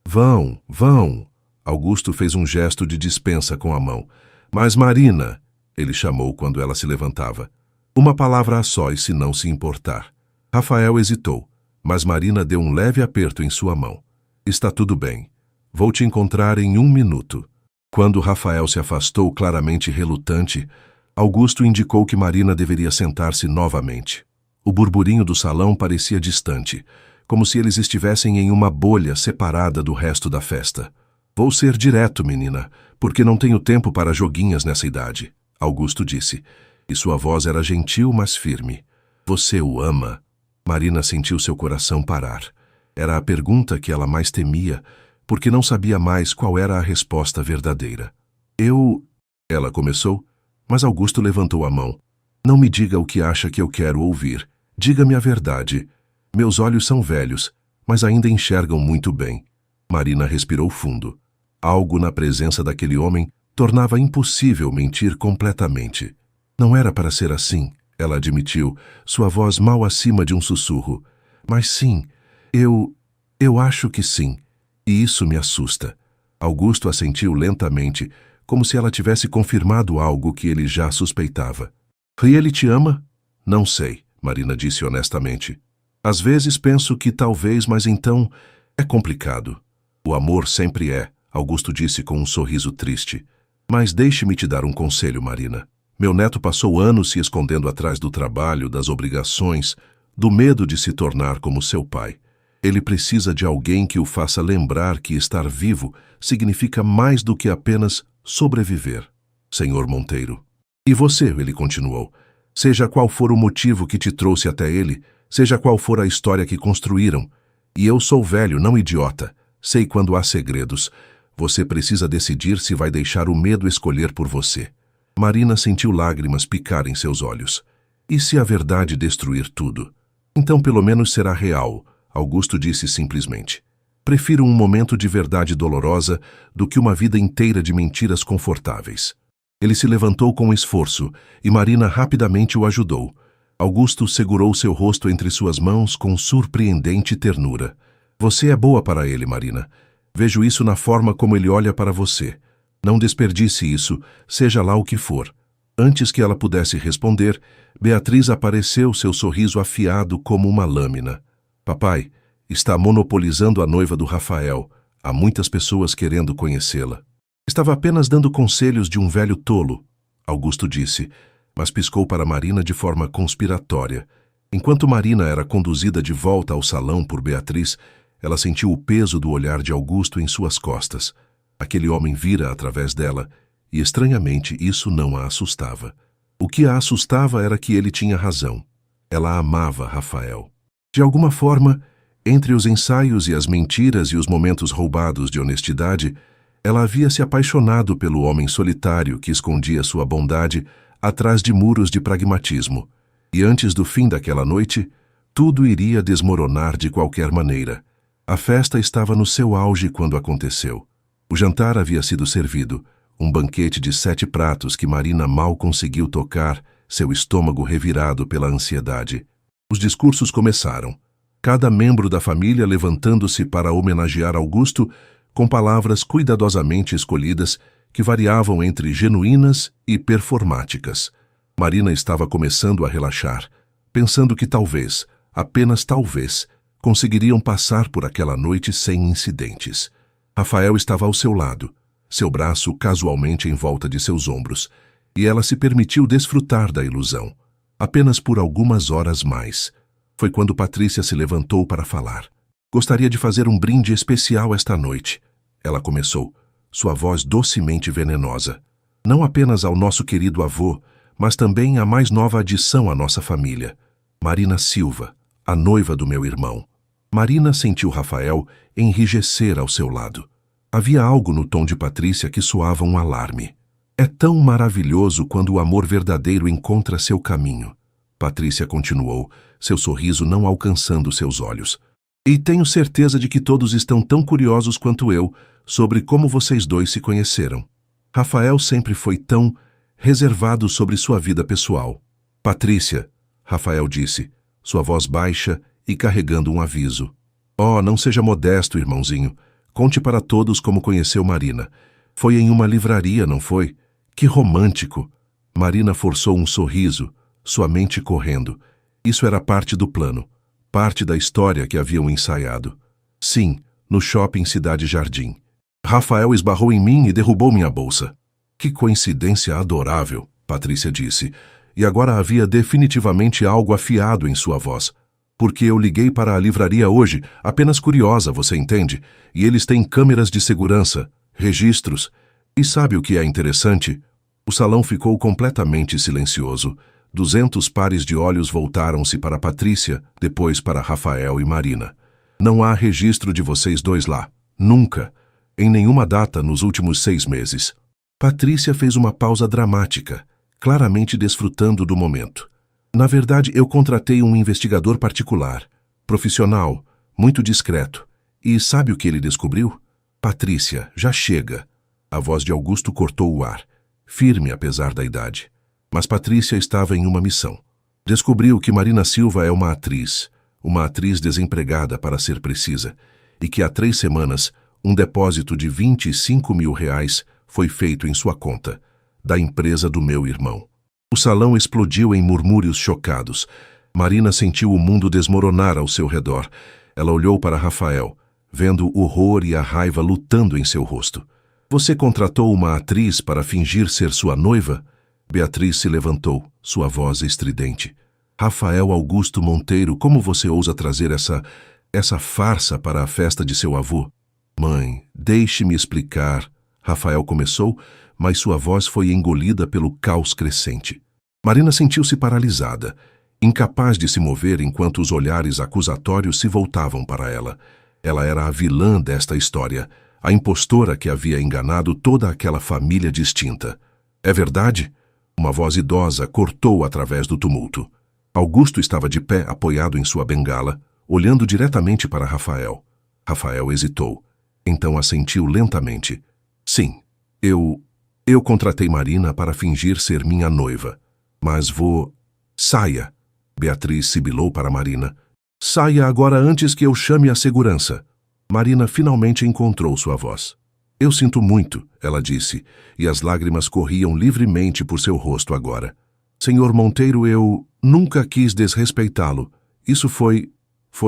Vão. Augusto fez um gesto de dispensa com a mão. Mas Marina, ele chamou quando ela se levantava. Uma palavra a sós, se não se importar. Rafael hesitou, mas Marina deu um leve aperto em sua mão. Está tudo bem. Vou te encontrar em 1 minuto. Quando Rafael se afastou claramente relutante, Augusto indicou que Marina deveria sentar-se novamente. O burburinho do salão parecia distante, como se eles estivessem em uma bolha separada do resto da festa. Vou ser direto, menina, porque não tenho tempo para joguinhas nessa idade, Augusto disse, e sua voz era gentil, mas firme. Você o ama? Marina sentiu seu coração parar. Era a pergunta que ela mais temia, porque não sabia mais qual era a resposta verdadeira. Ela começou, mas Augusto levantou a mão. Não me diga o que acha que eu quero ouvir. Diga-me a verdade. Meus olhos são velhos, mas ainda enxergam muito bem. Marina respirou fundo. Algo na presença daquele homem tornava impossível mentir completamente. Não era para ser assim, ela admitiu, sua voz mal acima de um sussurro. Mas sim, eu acho que sim, e isso me assusta. Augusto assentiu lentamente, como se ela tivesse confirmado algo que ele já suspeitava. E ele te ama? Não sei, Marina disse honestamente. Às vezes penso que talvez, mas então é complicado. O amor sempre é, Augusto disse com um sorriso triste. Mas deixe-me te dar um conselho, Marina. Meu neto passou anos se escondendo atrás do trabalho, das obrigações, do medo de se tornar como seu pai. Ele precisa de alguém que o faça lembrar que estar vivo significa mais do que apenas sobreviver, Senhor Monteiro. E você, ele continuou, seja qual for o motivo que te trouxe até ele, seja qual for a história que construíram, e eu sou velho, não idiota, sei quando há segredos, você precisa decidir se vai deixar o medo escolher por você. Marina sentiu lágrimas picar em seus olhos. E se a verdade destruir tudo? Então pelo menos será real, Augusto disse simplesmente. Prefiro um momento de verdade dolorosa do que uma vida inteira de mentiras confortáveis. Ele se levantou com esforço e Marina rapidamente o ajudou. Augusto segurou seu rosto entre suas mãos com surpreendente ternura. Você é boa para ele, Marina. Vejo isso na forma como ele olha para você. Não desperdice isso, seja lá o que for. Antes que ela pudesse responder, Beatriz apareceu, seu sorriso afiado como uma lâmina. Papai, está monopolizando a noiva do Rafael. Há muitas pessoas querendo conhecê-la. Estava apenas dando conselhos de um velho tolo, Augusto disse, mas piscou para Marina de forma conspiratória. Enquanto Marina era conduzida de volta ao salão por Beatriz, ela sentiu o peso do olhar de Augusto em suas costas. Aquele homem vira através dela, e estranhamente isso não a assustava. O que a assustava era que ele tinha razão. Ela amava Rafael. De alguma forma, entre os ensaios e as mentiras e os momentos roubados de honestidade, ela havia se apaixonado pelo homem solitário que escondia sua bondade atrás de muros de pragmatismo. E antes do fim daquela noite, tudo iria desmoronar de qualquer maneira. A festa estava no seu auge quando aconteceu. O jantar havia sido servido, um banquete de 7 pratos que Marina mal conseguiu tocar, seu estômago revirado pela ansiedade. Os discursos começaram. Cada membro da família levantando-se para homenagear Augusto com palavras cuidadosamente escolhidas que variavam entre genuínas e performáticas. Marina estava começando a relaxar, pensando que talvez, apenas talvez, conseguiriam passar por aquela noite sem incidentes. Rafael estava ao seu lado, seu braço casualmente em volta de seus ombros, e ela se permitiu desfrutar da ilusão. Apenas por algumas horas mais. Foi quando Patrícia se levantou para falar. Gostaria de fazer um brinde especial esta noite. Ela começou, sua voz docemente venenosa. Não apenas ao nosso querido avô, mas também à mais nova adição à nossa família. Marina Silva, a noiva do meu irmão. Marina sentiu Rafael enrijecer ao seu lado. Havia algo no tom de Patrícia que soava um alarme. É tão maravilhoso quando o amor verdadeiro encontra seu caminho. Patrícia continuou, seu sorriso não alcançando seus olhos. E tenho certeza de que todos estão tão curiosos quanto eu sobre como vocês dois se conheceram. Rafael sempre foi tão reservado sobre sua vida pessoal. Patrícia, Rafael disse, sua voz baixa e carregando um aviso. Oh, não seja modesto, irmãozinho. Conte para todos como conheceu Marina. Foi em uma livraria, não foi? Que romântico! Marina forçou um sorriso, sua mente correndo. Isso era parte do plano, parte da história que haviam ensaiado. Sim, no shopping Cidade Jardim. Rafael esbarrou em mim e derrubou minha bolsa. Que coincidência adorável, Patrícia disse, e agora havia definitivamente algo afiado em sua voz. Porque eu liguei para a livraria hoje, apenas curiosa, você entende? E eles têm câmeras de segurança, registros. E sabe o que é interessante? O salão ficou completamente silencioso. 200 pares de olhos voltaram-se para Patrícia, depois para Rafael e Marina. Não há registro de vocês dois lá. Nunca. Em nenhuma data nos últimos 6 meses. Patrícia fez uma pausa dramática, claramente desfrutando do momento. Na verdade, eu contratei um investigador particular, profissional, muito discreto. E sabe o que ele descobriu? Patrícia, já chega. A voz de Augusto cortou o ar, firme apesar da idade. Mas Patrícia estava em uma missão. Descobriu que Marina Silva é uma atriz desempregada para ser precisa, e que há 3 semanas um depósito de R$25 mil foi feito em sua conta, da empresa do meu irmão. O salão explodiu em murmúrios chocados. Marina sentiu o mundo desmoronar ao seu redor. Ela olhou para Rafael, vendo o horror e a raiva lutando em seu rosto. Você contratou uma atriz para fingir ser sua noiva? Beatriz se levantou, sua voz estridente. Rafael Augusto Monteiro, como você ousa trazer essa farsa para a festa de seu avô? Mãe, deixe-me explicar. Rafael começou, mas sua voz foi engolida pelo caos crescente. Marina sentiu-se paralisada, incapaz de se mover enquanto os olhares acusatórios se voltavam para ela. Ela era a vilã desta história, a impostora que havia enganado toda aquela família distinta. É verdade? Uma voz idosa cortou através do tumulto. Augusto estava de pé, apoiado em sua bengala, olhando diretamente para Rafael. Rafael hesitou. Então assentiu lentamente. Sim, eu contratei Marina para fingir ser minha noiva. Mas vou... Saia! Beatriz sibilou para Marina. Saia agora antes que eu chame a segurança. Marina finalmente encontrou sua voz. Eu sinto muito, ela disse, e as lágrimas corriam livremente por seu rosto agora. Senhor Monteiro, eu nunca quis desrespeitá-lo. Isso foi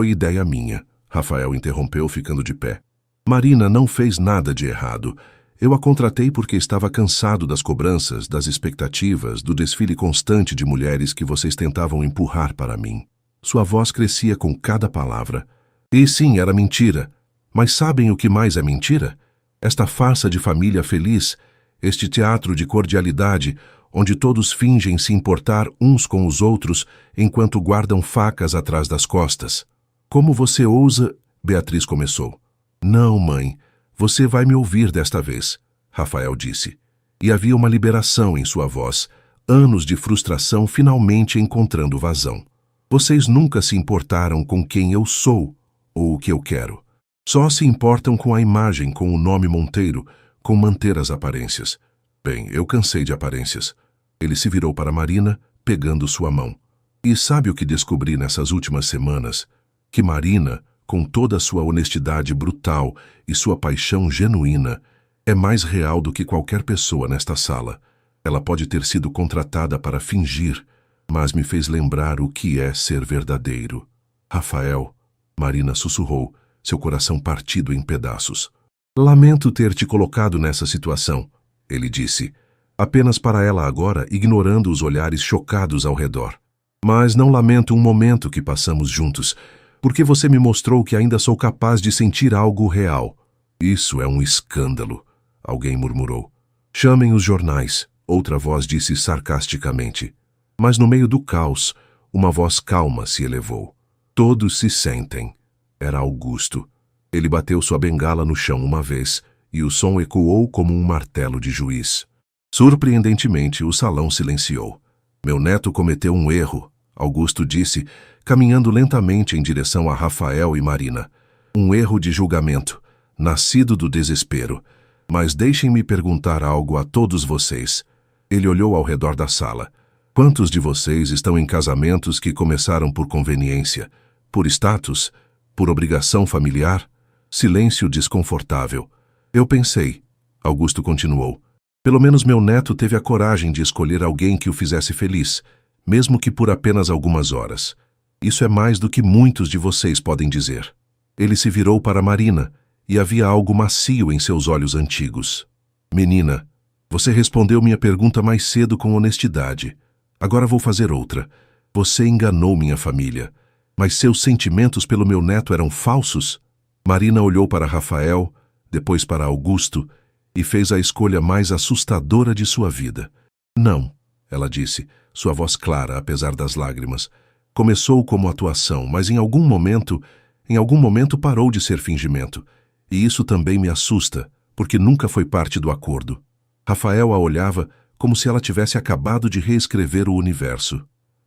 ideia minha, Rafael interrompeu, ficando de pé. Marina não fez nada de errado. Eu a contratei porque estava cansado das cobranças, das expectativas, do desfile constante de mulheres que vocês tentavam empurrar para mim. Sua voz crescia com cada palavra. E sim, era mentira. Mas sabem o que mais é mentira? Esta farsa de família feliz, este teatro de cordialidade, onde todos fingem se importar uns com os outros enquanto guardam facas atrás das costas. Como você ousa... Beatriz começou. Não, mãe, você vai me ouvir desta vez, Rafael disse. E havia uma liberação em sua voz, anos de frustração finalmente encontrando vazão. Vocês nunca se importaram com quem eu sou ou o que eu quero. Só se importam com a imagem, com o nome Monteiro, com manter as aparências. Bem, eu cansei de aparências. Ele se virou para Marina, pegando sua mão. E sabe o que descobri nessas últimas semanas? Que Marina, com toda a sua honestidade brutal e sua paixão genuína, é mais real do que qualquer pessoa nesta sala. Ela pode ter sido contratada para fingir, mas me fez lembrar o que é ser verdadeiro. Rafael, Marina sussurrou, seu coração partido em pedaços. Lamento ter te colocado nessa situação, ele disse, apenas para ela agora, ignorando os olhares chocados ao redor. Mas não lamento um momento que passamos juntos, porque você me mostrou que ainda sou capaz de sentir algo real. Isso é um escândalo, alguém murmurou. Chamem os jornais, outra voz disse sarcasticamente. Mas no meio do caos, uma voz calma se elevou. Todos se sentem. Era Augusto. Ele bateu sua bengala no chão uma vez, e o som ecoou como um martelo de juiz. Surpreendentemente, o salão silenciou. Meu neto cometeu um erro, Augusto disse, caminhando lentamente em direção a Rafael e Marina. Um erro de julgamento, nascido do desespero. Mas deixem-me perguntar algo a todos vocês. Ele olhou ao redor da sala. Quantos de vocês estão em casamentos que começaram por conveniência, por status, por obrigação familiar? Silêncio desconfortável. Eu pensei, Augusto continuou. Pelo menos meu neto teve a coragem de escolher alguém que o fizesse feliz, mesmo que por apenas algumas horas. Isso é mais do que muitos de vocês podem dizer. Ele se virou para Marina, e havia algo macio em seus olhos antigos. Menina, você respondeu minha pergunta mais cedo com honestidade. Agora vou fazer outra. Você enganou minha família. Mas seus sentimentos pelo meu neto eram falsos? Marina olhou para Rafael, depois para Augusto, e fez a escolha mais assustadora de sua vida. Não, ela disse, sua voz clara, apesar das lágrimas. Começou como atuação, mas em algum momento parou de ser fingimento. E isso também me assusta, porque nunca foi parte do acordo. Rafael a olhava como se ela tivesse acabado de reescrever o universo.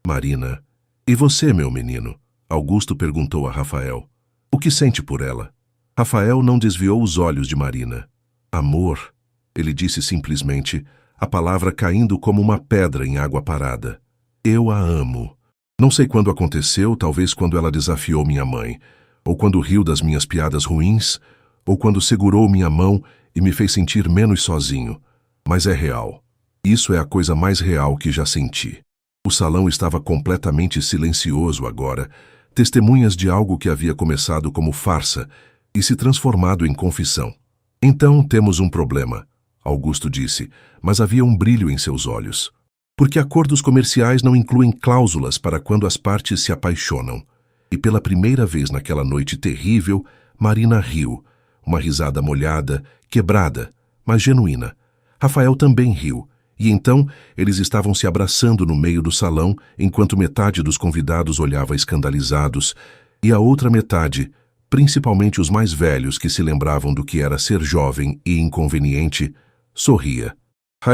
Marina, e você, meu menino? Augusto perguntou a Rafael. O que sente por ela? Rafael não desviou os olhos de Marina. Amor, ele disse simplesmente, a palavra caindo como uma pedra em água parada. Eu a amo. Não sei quando aconteceu, talvez quando ela desafiou minha mãe, ou quando riu das minhas piadas ruins, ou quando segurou minha mão e me fez sentir menos sozinho. Mas é real. Isso é a coisa mais real que já senti. O salão estava completamente silencioso agora, testemunhas de algo que havia começado como farsa e se transformado em confissão. Então temos um problema, Augusto disse, mas havia um brilho em seus olhos. Porque acordos comerciais não incluem cláusulas para quando as partes se apaixonam. E pela primeira vez naquela noite terrível, Marina riu, uma risada molhada, quebrada, mas genuína. Rafael também riu. E então, eles estavam se abraçando no meio do salão, enquanto metade dos convidados olhava escandalizados, e a outra metade, principalmente os mais velhos que se lembravam do que era ser jovem e inconveniente, sorria.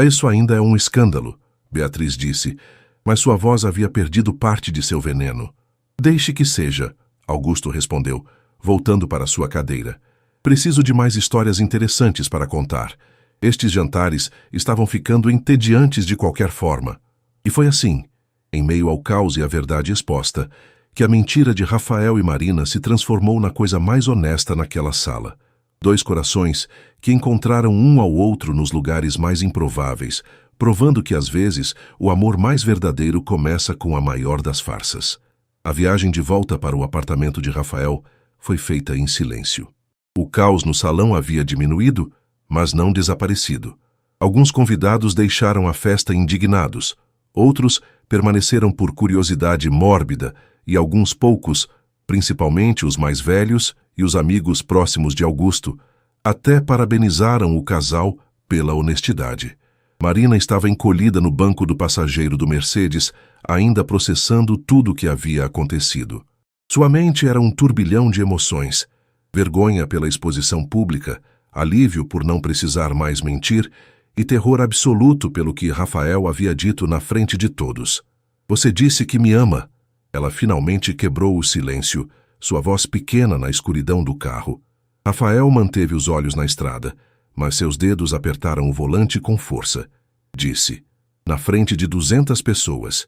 Isso ainda é um escândalo, Beatriz disse, mas sua voz havia perdido parte de seu veneno. Deixe que seja, Augusto respondeu, voltando para sua cadeira. Preciso de mais histórias interessantes para contar. Estes jantares estavam ficando entediantes de qualquer forma. E foi assim, em meio ao caos e à verdade exposta, que a mentira de Rafael e Marina se transformou na coisa mais honesta naquela sala. Dois corações que encontraram um ao outro nos lugares mais improváveis, provando que, às vezes, o amor mais verdadeiro começa com a maior das farsas. A viagem de volta para o apartamento de Rafael foi feita em silêncio. O caos no salão havia diminuído, mas não desaparecido. Alguns convidados deixaram a festa indignados, outros permaneceram por curiosidade mórbida e alguns poucos, principalmente os mais velhos e os amigos próximos de Augusto, até parabenizaram o casal pela honestidade. Marina estava encolhida no banco do passageiro do Mercedes, ainda processando tudo o que havia acontecido. Sua mente era um turbilhão de emoções: vergonha pela exposição pública, alívio por não precisar mais mentir e terror absoluto pelo que Rafael havia dito na frente de todos. "Você disse que me ama." Ela finalmente quebrou o silêncio, sua voz pequena na escuridão do carro. Rafael manteve os olhos na estrada, mas seus dedos apertaram o volante com força. Disse, na frente de 200 pessoas.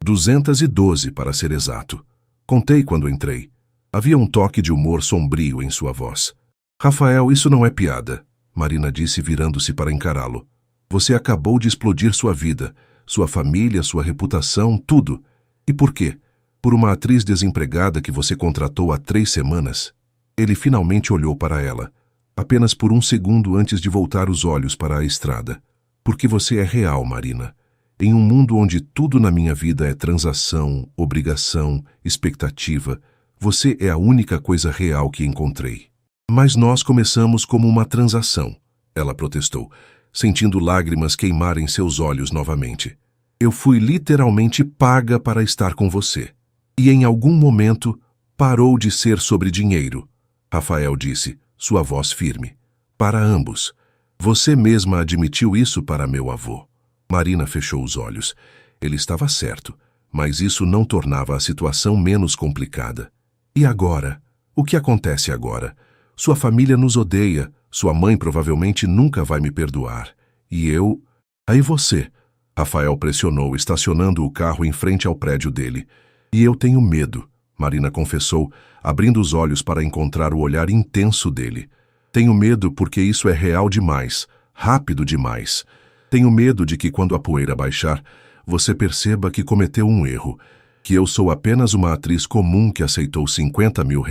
212, para ser exato. Contei quando entrei. Havia um toque de humor sombrio em sua voz. "Rafael, isso não é piada", Marina disse, virando-se para encará-lo. "Você acabou de explodir sua vida, sua família, sua reputação, tudo. E por quê? Por uma atriz desempregada que você contratou há 3 semanas?" Ele finalmente olhou para ela, apenas por um segundo antes de voltar os olhos para a estrada. "Porque você é real, Marina. Em um mundo onde tudo na minha vida é transação, obrigação, expectativa, você é a única coisa real que encontrei." "Mas nós começamos como uma transação", ela protestou, sentindo lágrimas queimarem seus olhos novamente. "Eu fui literalmente paga para estar com você. E em algum momento parou de ser sobre dinheiro", Rafael disse, sua voz firme. "Para ambos. Você mesma admitiu isso para meu avô." Marina fechou os olhos. Ele estava certo, mas isso não tornava a situação menos complicada. "E agora? O que acontece agora? Sua família nos odeia, sua mãe provavelmente nunca vai me perdoar. E eu... Aí você." Rafael pressionou, estacionando o carro em frente ao prédio dele. "E eu tenho medo", Marina confessou, abrindo os olhos para encontrar o olhar intenso dele. "Tenho medo porque isso é real demais, rápido demais. Tenho medo de que quando a poeira baixar, você perceba que cometeu um erro, que eu sou apenas uma atriz comum que aceitou R$50 mil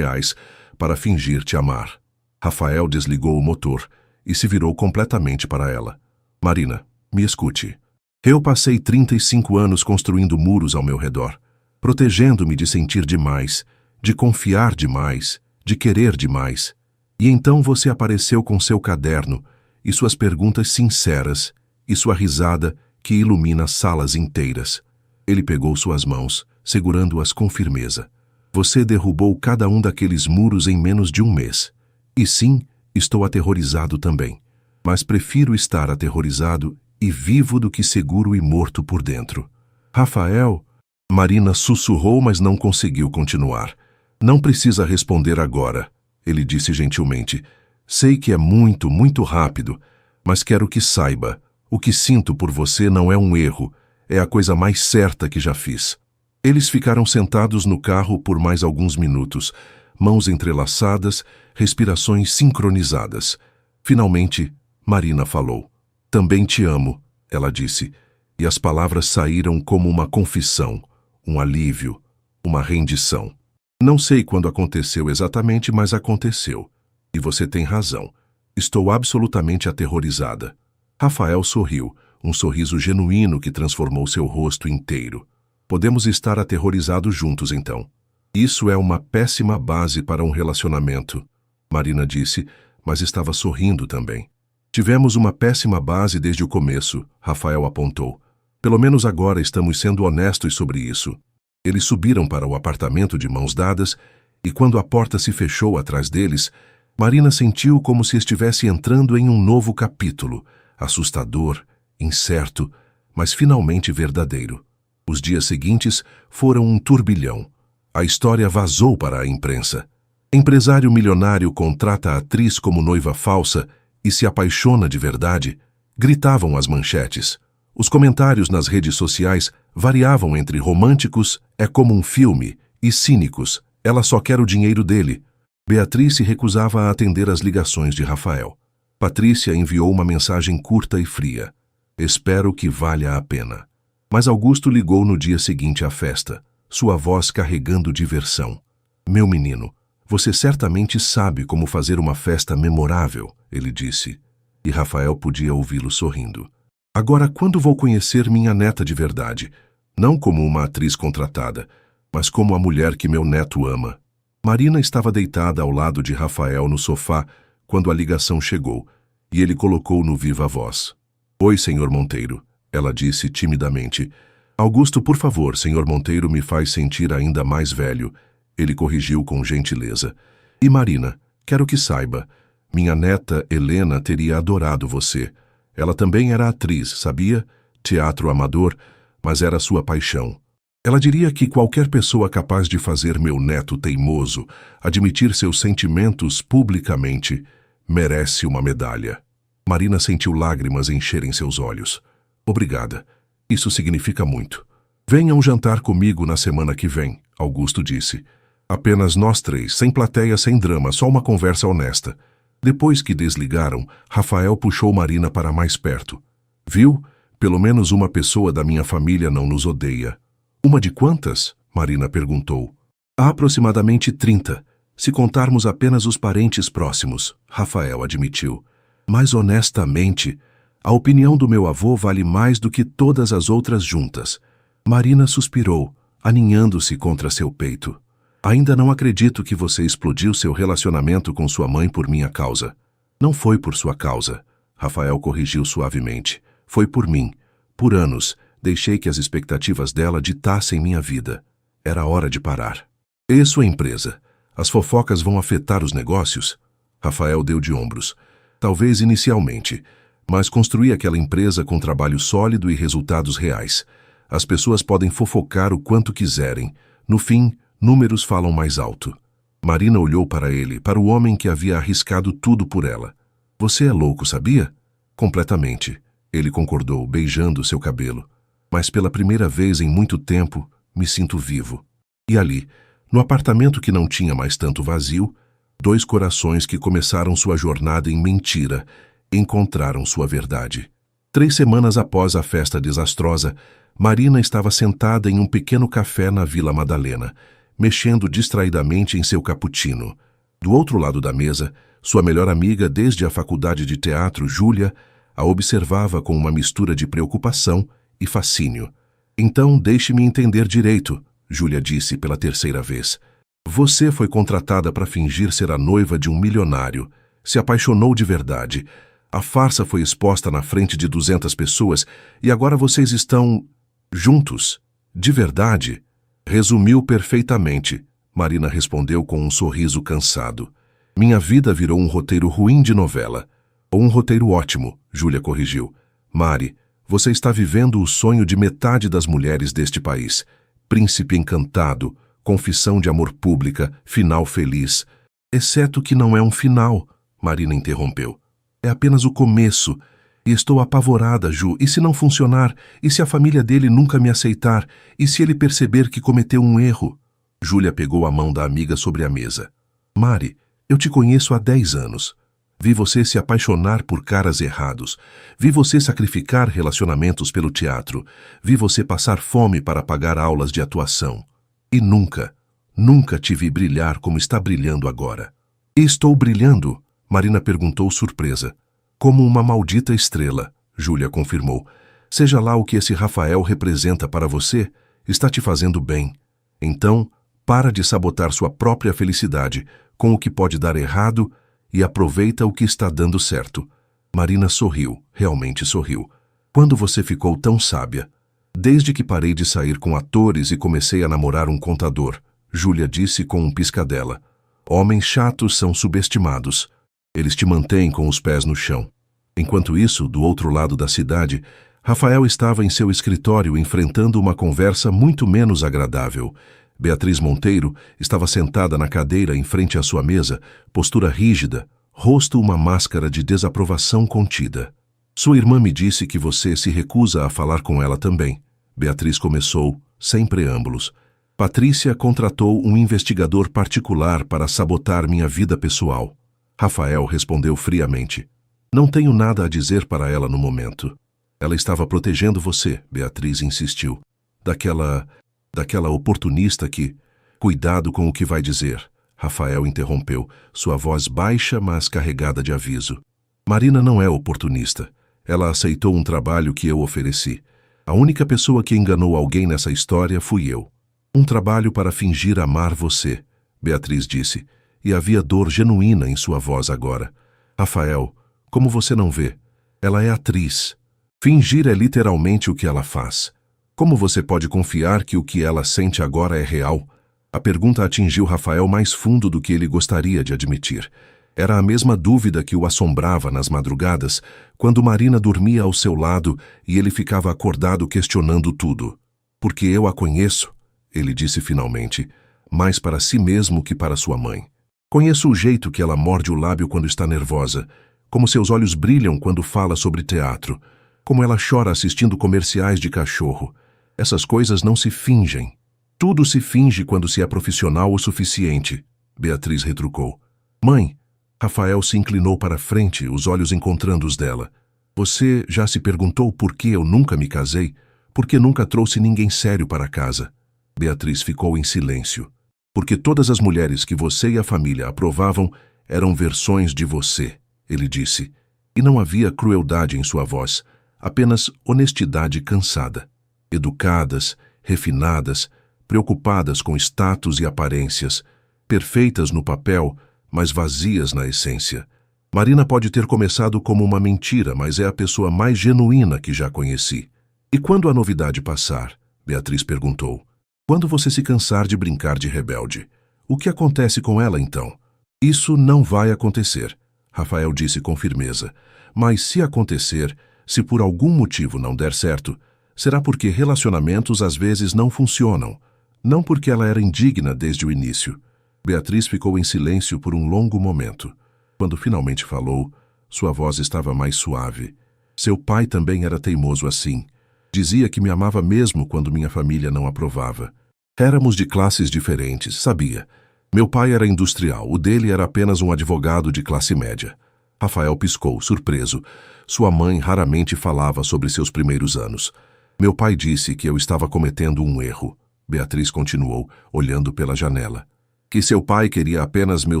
para fingir te amar." Rafael desligou o motor e se virou completamente para ela. "Marina, me escute. Eu passei 35 anos construindo muros ao meu redor, protegendo-me de sentir demais, de confiar demais, de querer demais. E então você apareceu com seu caderno e suas perguntas sinceras e sua risada que ilumina salas inteiras." Ele pegou suas mãos, segurando-as com firmeza. "Você derrubou cada um daqueles muros em menos de um mês. E sim, estou aterrorizado também. Mas prefiro estar aterrorizado e vivo do que seguro e morto por dentro." "Rafael..." Marina sussurrou, mas não conseguiu continuar. "Não precisa responder agora", ele disse gentilmente. "Sei que é muito, muito rápido, mas quero que saiba, o que sinto por você não é um erro, é a coisa mais certa que já fiz." Eles ficaram sentados no carro por mais alguns minutos, mãos entrelaçadas, respirações sincronizadas. Finalmente, Marina falou. "Também te amo", ela disse, e as palavras saíram como uma confissão, um alívio, uma rendição. "Não sei quando aconteceu exatamente, mas aconteceu. E você tem razão. Estou absolutamente aterrorizada." Rafael sorriu, um sorriso genuíno que transformou seu rosto inteiro. "Podemos estar aterrorizados juntos, então." "Isso é uma péssima base para um relacionamento", Marina disse, mas estava sorrindo também. "Tivemos uma péssima base desde o começo", Rafael apontou. "Pelo menos agora estamos sendo honestos sobre isso." Eles subiram para o apartamento de mãos dadas e quando a porta se fechou atrás deles, Marina sentiu como se estivesse entrando em um novo capítulo, assustador, incerto, mas finalmente verdadeiro. Os dias seguintes foram um turbilhão. A história vazou para a imprensa. Empresário milionário contrata a atriz como noiva falsa e se apaixona de verdade, gritavam as manchetes. Os comentários nas redes sociais variavam entre românticos, é como um filme, e cínicos, ela só quer o dinheiro dele. Beatriz se recusava a atender às ligações de Rafael. Patrícia enviou uma mensagem curta e fria. Espero que valha a pena. Mas Augusto ligou no dia seguinte à festa, sua voz carregando diversão. Meu menino, você certamente sabe como fazer uma festa memorável, ele disse. E Rafael podia ouvi-lo sorrindo. Agora, quando vou conhecer minha neta de verdade? Não como uma atriz contratada, mas como a mulher que meu neto ama. Marina estava deitada ao lado de Rafael no sofá quando a ligação chegou, e ele colocou no viva voz. Oi, senhor Monteiro, ela disse timidamente. Augusto, por favor, senhor Monteiro me faz sentir ainda mais velho. Ele corrigiu com gentileza. E Marina, quero que saiba, minha neta Helena teria adorado você. Ela também era atriz, sabia? Teatro amador, mas era sua paixão. Ela diria que qualquer pessoa capaz de fazer meu neto teimoso admitir seus sentimentos publicamente merece uma medalha. Marina sentiu lágrimas encherem seus olhos. Obrigada. Isso significa muito. Venham jantar comigo na semana que vem, Augusto disse. Apenas nós três, sem plateia, sem drama, só uma conversa honesta. Depois que desligaram, Rafael puxou Marina para mais perto. Viu? Pelo menos uma pessoa da minha família não nos odeia. Uma de quantas? Marina perguntou. Há aproximadamente 30, se contarmos apenas os parentes próximos, Rafael admitiu. Mas honestamente, a opinião do meu avô vale mais do que todas as outras juntas. Marina suspirou, aninhando-se contra seu peito. Ainda não acredito que você explodiu seu relacionamento com sua mãe por minha causa. Não foi por sua causa, Rafael corrigiu suavemente. Foi por mim. Por anos, deixei que as expectativas dela ditassem minha vida. Era hora de parar. E sua empresa? As fofocas vão afetar os negócios? Rafael deu de ombros. Talvez inicialmente, mas construí aquela empresa com trabalho sólido e resultados reais. As pessoas podem fofocar o quanto quiserem. No fim, números falam mais alto. Marina olhou para ele, para o homem que havia arriscado tudo por ela. Você é louco, sabia? Completamente. Ele concordou, beijando seu cabelo. Mas pela primeira vez em muito tempo, me sinto vivo. E ali, no apartamento que não tinha mais tanto vazio, 2 corações que começaram sua jornada em mentira, encontraram sua verdade. 3 semanas após a festa desastrosa, Marina estava sentada em um pequeno café na Vila Madalena, mexendo distraidamente em seu cappuccino. Do outro lado da mesa, sua melhor amiga desde a faculdade de teatro, Júlia, a observava com uma mistura de preocupação e fascínio. Então, deixe-me entender direito, Júlia disse pela 3ª vez. Você foi contratada para fingir ser a noiva de um milionário. Se apaixonou de verdade. A farsa foi exposta na frente de 200 pessoas e agora vocês estão juntos. De verdade? Resumiu perfeitamente, Marina respondeu com um sorriso cansado. Minha vida virou um roteiro ruim de novela. Ou um roteiro ótimo, Júlia corrigiu. Mari, você está vivendo o sonho de metade das mulheres deste país. Príncipe encantado, confissão de amor pública, final feliz. Exceto que não é um final, Marina interrompeu. É apenas o começo. E estou apavorada, Ju. E se não funcionar? E se a família dele nunca me aceitar? E se ele perceber que cometeu um erro? Júlia pegou a mão da amiga sobre a mesa. Mari, eu te conheço há 10 anos. Vi você se apaixonar por caras errados. Vi você sacrificar relacionamentos pelo teatro. Vi você passar fome para pagar aulas de atuação. E nunca te vi brilhar como está brilhando agora. E estou brilhando? Marina perguntou surpresa. Como uma maldita estrela, Júlia confirmou. Seja lá o que esse Rafael representa para você, está te fazendo bem. Então, para de sabotar sua própria felicidade com o que pode dar errado e aproveita o que está dando certo. Marina sorriu, realmente sorriu. Quando você ficou tão sábia? Desde que parei de sair com atores e comecei a namorar um contador, Júlia disse com um piscadela. Homens chatos são subestimados. Eles te mantêm com os pés no chão. Enquanto isso, do outro lado da cidade, Rafael estava em seu escritório enfrentando uma conversa muito menos agradável. Beatriz Monteiro estava sentada na cadeira em frente à sua mesa, postura rígida, rosto uma máscara de desaprovação contida. Sua irmã me disse que você se recusa a falar com ela também. Beatriz começou, sem preâmbulos. Patrícia contratou um investigador particular para sabotar minha vida pessoal. Rafael respondeu friamente. Não tenho nada a dizer para ela no momento. Ela estava protegendo você, Beatriz insistiu. Daquela oportunista que... Cuidado com o que vai dizer, Rafael interrompeu, sua voz baixa, mas carregada de aviso. Marina não é oportunista. Ela aceitou um trabalho que eu ofereci. A única pessoa que enganou alguém nessa história fui eu. Um trabalho para fingir amar você, Beatriz disse, e havia dor genuína em sua voz agora. Rafael, como você não vê? Ela é atriz. Fingir é literalmente o que ela faz. Como você pode confiar que o que ela sente agora é real? A pergunta atingiu Rafael mais fundo do que ele gostaria de admitir. Era a mesma dúvida que o assombrava nas madrugadas, quando Marina dormia ao seu lado e ele ficava acordado questionando tudo. Porque eu a conheço, ele disse finalmente, mais para si mesmo que para sua mãe. Conheço o jeito que ela morde o lábio quando está nervosa, como seus olhos brilham quando fala sobre teatro, como ela chora assistindo comerciais de cachorro. Essas coisas não se fingem. Tudo se finge quando se é profissional o suficiente, Beatriz retrucou. Mãe, Rafael se inclinou para a frente, os olhos encontrando os dela. Você já se perguntou por que eu nunca me casei? Por que nunca trouxe ninguém sério para casa? Beatriz ficou em silêncio. Porque todas as mulheres que você e a família aprovavam eram versões de você, ele disse. E não havia crueldade em sua voz, apenas honestidade cansada. Educadas, refinadas, preocupadas com status e aparências, perfeitas no papel, mas vazias na essência. Marina pode ter começado como uma mentira, mas é a pessoa mais genuína que já conheci. E quando a novidade passar? Beatriz perguntou. Quando você se cansar de brincar de rebelde, o que acontece com ela então? Isso não vai acontecer, Rafael disse com firmeza. Mas se acontecer, se por algum motivo não der certo, será porque relacionamentos às vezes não funcionam, não porque ela era indigna desde o início. Beatriz ficou em silêncio por um longo momento. Quando finalmente falou, sua voz estava mais suave. Seu pai também era teimoso assim. Dizia que me amava mesmo quando minha família não aprovava. Éramos de classes diferentes, sabia. Meu pai era industrial, o dele era apenas um advogado de classe média. Rafael piscou, surpreso. Sua mãe raramente falava sobre seus primeiros anos. Meu pai disse que eu estava cometendo um erro. Beatriz continuou, olhando pela janela. Que seu pai queria apenas meu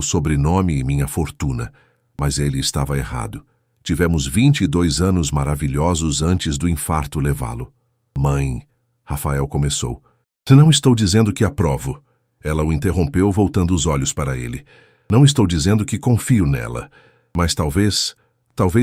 sobrenome e minha fortuna. Mas ele estava errado. Tivemos 22 anos maravilhosos antes do infarto levá-lo. Mãe, Rafael começou. Não estou dizendo que aprovo. Ela o interrompeu, voltando os olhos para ele. Não estou dizendo que confio nela. Mas talvez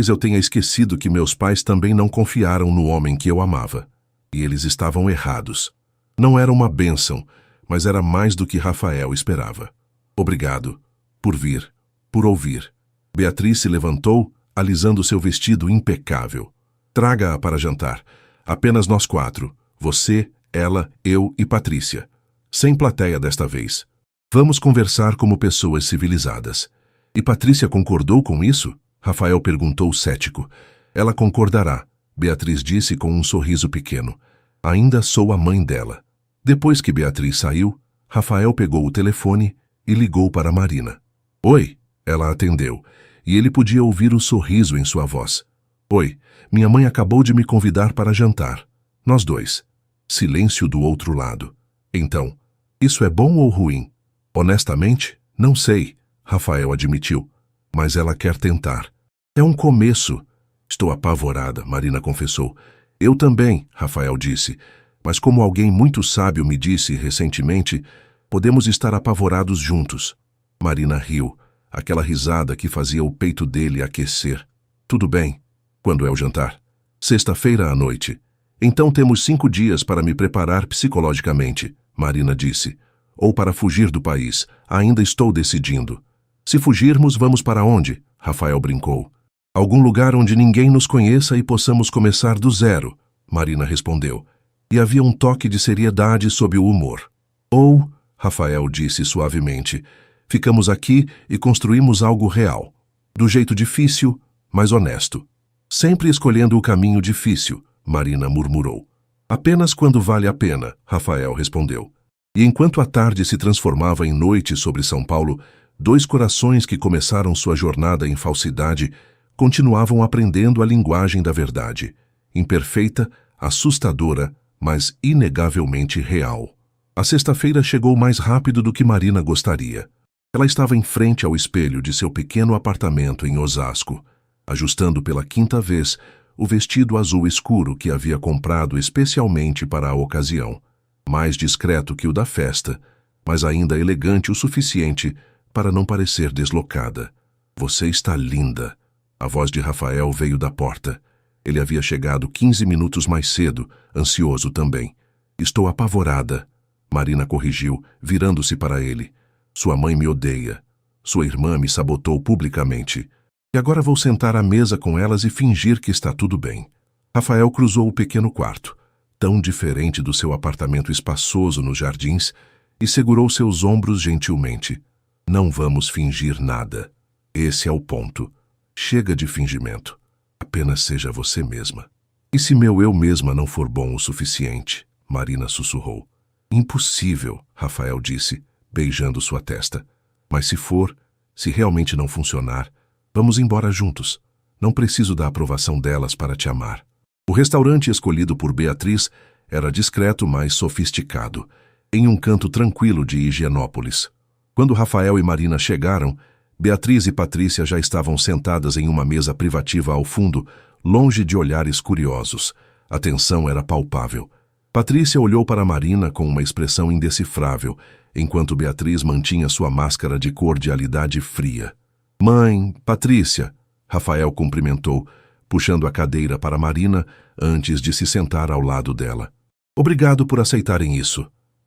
eu tenha esquecido que meus pais também não confiaram no homem que eu amava. E eles estavam errados. Não era uma bênção, mas era mais do que Rafael esperava. Obrigado. Por vir. Por ouvir. Beatriz se levantou, alisando seu vestido impecável. Traga-a para jantar. Apenas nós 4. Você, ela, eu e Patrícia. Sem plateia desta vez. Vamos conversar como pessoas civilizadas. E Patrícia concordou com isso? Rafael perguntou cético. Ela concordará, Beatriz disse com um sorriso pequeno. Ainda sou a mãe dela. Depois que Beatriz saiu, Rafael pegou o telefone e ligou para Marina. Oi, ela atendeu, e ele podia ouvir o sorriso em sua voz. Oi, minha mãe acabou de me convidar para jantar. Nós 2. Silêncio do outro lado. Então, isso é bom ou ruim? Honestamente, não sei, Rafael admitiu. Mas ela quer tentar. É um começo. Estou apavorada, Marina confessou. Eu também, Rafael disse. Mas como alguém muito sábio me disse recentemente, podemos estar apavorados juntos. Marina riu, aquela risada que fazia o peito dele aquecer. Tudo bem. Quando é o jantar? Sexta-feira à noite. Então temos 5 dias para me preparar psicologicamente, Marina disse. Ou para fugir do país. Ainda estou decidindo. Se fugirmos, vamos para onde? Rafael brincou. Algum lugar onde ninguém nos conheça e possamos começar do zero, Marina respondeu. E havia um toque de seriedade sob o humor. Ou, Rafael disse suavemente, ficamos aqui e construímos algo real. Do jeito difícil, mas honesto. Sempre escolhendo o caminho difícil, Marina murmurou. Apenas quando vale a pena, Rafael respondeu. E enquanto a tarde se transformava em noite sobre São Paulo, dois corações que começaram sua jornada em falsidade continuavam aprendendo a linguagem da verdade, imperfeita, assustadora, mas inegavelmente real. A sexta-feira chegou mais rápido do que Marina gostaria. Ela estava em frente ao espelho de seu pequeno apartamento em Osasco, ajustando pela quinta vez o vestido azul escuro que havia comprado especialmente para a ocasião, mais discreto que o da festa, mas ainda elegante o suficiente para não parecer deslocada. Você está linda. A voz de Rafael veio da porta. Ele havia chegado 15 minutos mais cedo, ansioso também. Estou apavorada. Marina corrigiu, virando-se para ele. Sua mãe me odeia. Sua irmã me sabotou publicamente. E agora vou sentar à mesa com elas e fingir que está tudo bem. Rafael cruzou o pequeno quarto, tão diferente do seu apartamento espaçoso nos jardins, e segurou seus ombros gentilmente. Não vamos fingir nada. Esse é o ponto. Chega de fingimento. Apenas seja você mesma. E se meu eu mesma não for bom o suficiente? Marina sussurrou. Impossível, Rafael disse, beijando sua testa. Mas se for, se realmente não funcionar, vamos embora juntos. Não preciso da aprovação delas para te amar. O restaurante escolhido por Beatriz era discreto, mas sofisticado, em um canto tranquilo de Higienópolis. Quando Rafael e Marina chegaram, Beatriz e Patrícia já estavam sentadas em uma mesa privativa ao fundo, longe de olhares curiosos. A tensão era palpável. Patrícia olhou para Marina com uma expressão indecifrável, enquanto Beatriz mantinha sua máscara de cordialidade fria. Mãe, Patrícia, Rafael cumprimentou, puxando a cadeira para Marina antes de se sentar ao lado dela. Obrigado por aceitarem isso.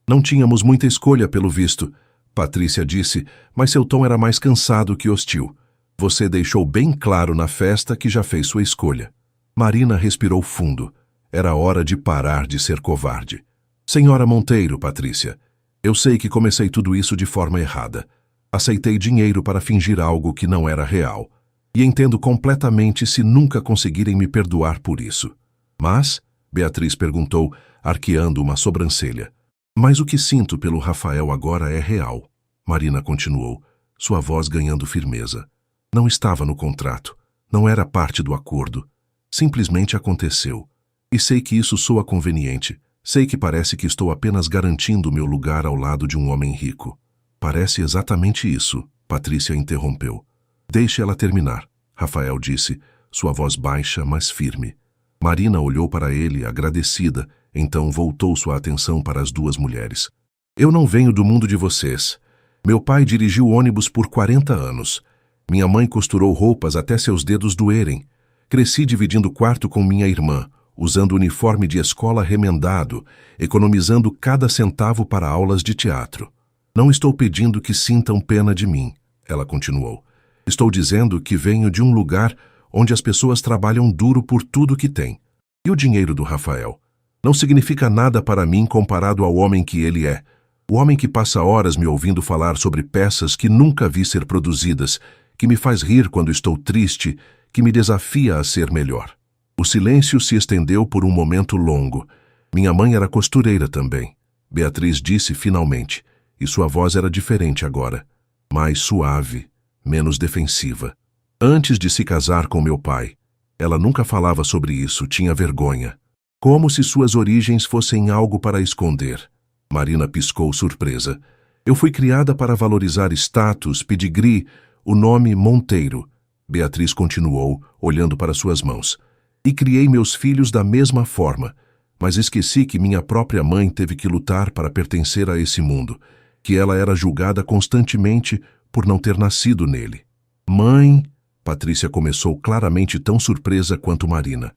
Não tínhamos muita escolha, pelo visto, Patrícia disse, mas seu tom era mais cansado que hostil. Você deixou bem claro na festa que já fez sua escolha. Marina respirou fundo. Era hora de parar de ser covarde. Senhora Monteiro, Patrícia, eu sei que comecei tudo isso de forma errada. Aceitei dinheiro para fingir algo que não era real. E entendo completamente se nunca conseguirem me perdoar por isso. Mas, Beatriz perguntou, arqueando uma sobrancelha. Mas o que sinto pelo Rafael agora é real. Marina continuou, sua voz ganhando firmeza. Não estava no contrato. Não era parte do acordo. Simplesmente aconteceu. E sei que isso soa conveniente. Sei que parece que estou apenas garantindo meu lugar ao lado de um homem rico. Parece exatamente isso, Patrícia interrompeu. Deixe ela terminar, Rafael disse, sua voz baixa, mas firme. Marina olhou para ele, agradecida, então voltou sua atenção para as duas mulheres. Eu não venho do mundo de vocês. Meu pai dirigiu ônibus por 40 anos. Minha mãe costurou roupas até seus dedos doerem. Cresci dividindo quarto com minha irmã, usando uniforme de escola remendado, economizando cada centavo para aulas de teatro. Não estou pedindo que sintam pena de mim, ela continuou. Estou dizendo que venho de um lugar onde as pessoas trabalham duro por tudo que têm. E o dinheiro do Rafael? Não significa nada para mim comparado ao homem que ele é. O homem que passa horas me ouvindo falar sobre peças que nunca vi ser produzidas, que me faz rir quando estou triste, que me desafia a ser melhor. O silêncio se estendeu por um momento longo. Minha mãe era costureira também. Beatriz disse finalmente, e sua voz era diferente agora, mais suave, menos defensiva. Antes de se casar com meu pai, ela nunca falava sobre isso, tinha vergonha. Como se suas origens fossem algo para esconder. Marina piscou surpresa. Eu fui criada para valorizar status, pedigree, o nome Monteiro. Beatriz continuou, olhando para suas mãos. E criei meus filhos da mesma forma, mas esqueci que minha própria mãe teve que lutar para pertencer a esse mundo, que ela era julgada constantemente por não ter nascido nele. Mãe, Patrícia começou claramente tão surpresa quanto Marina.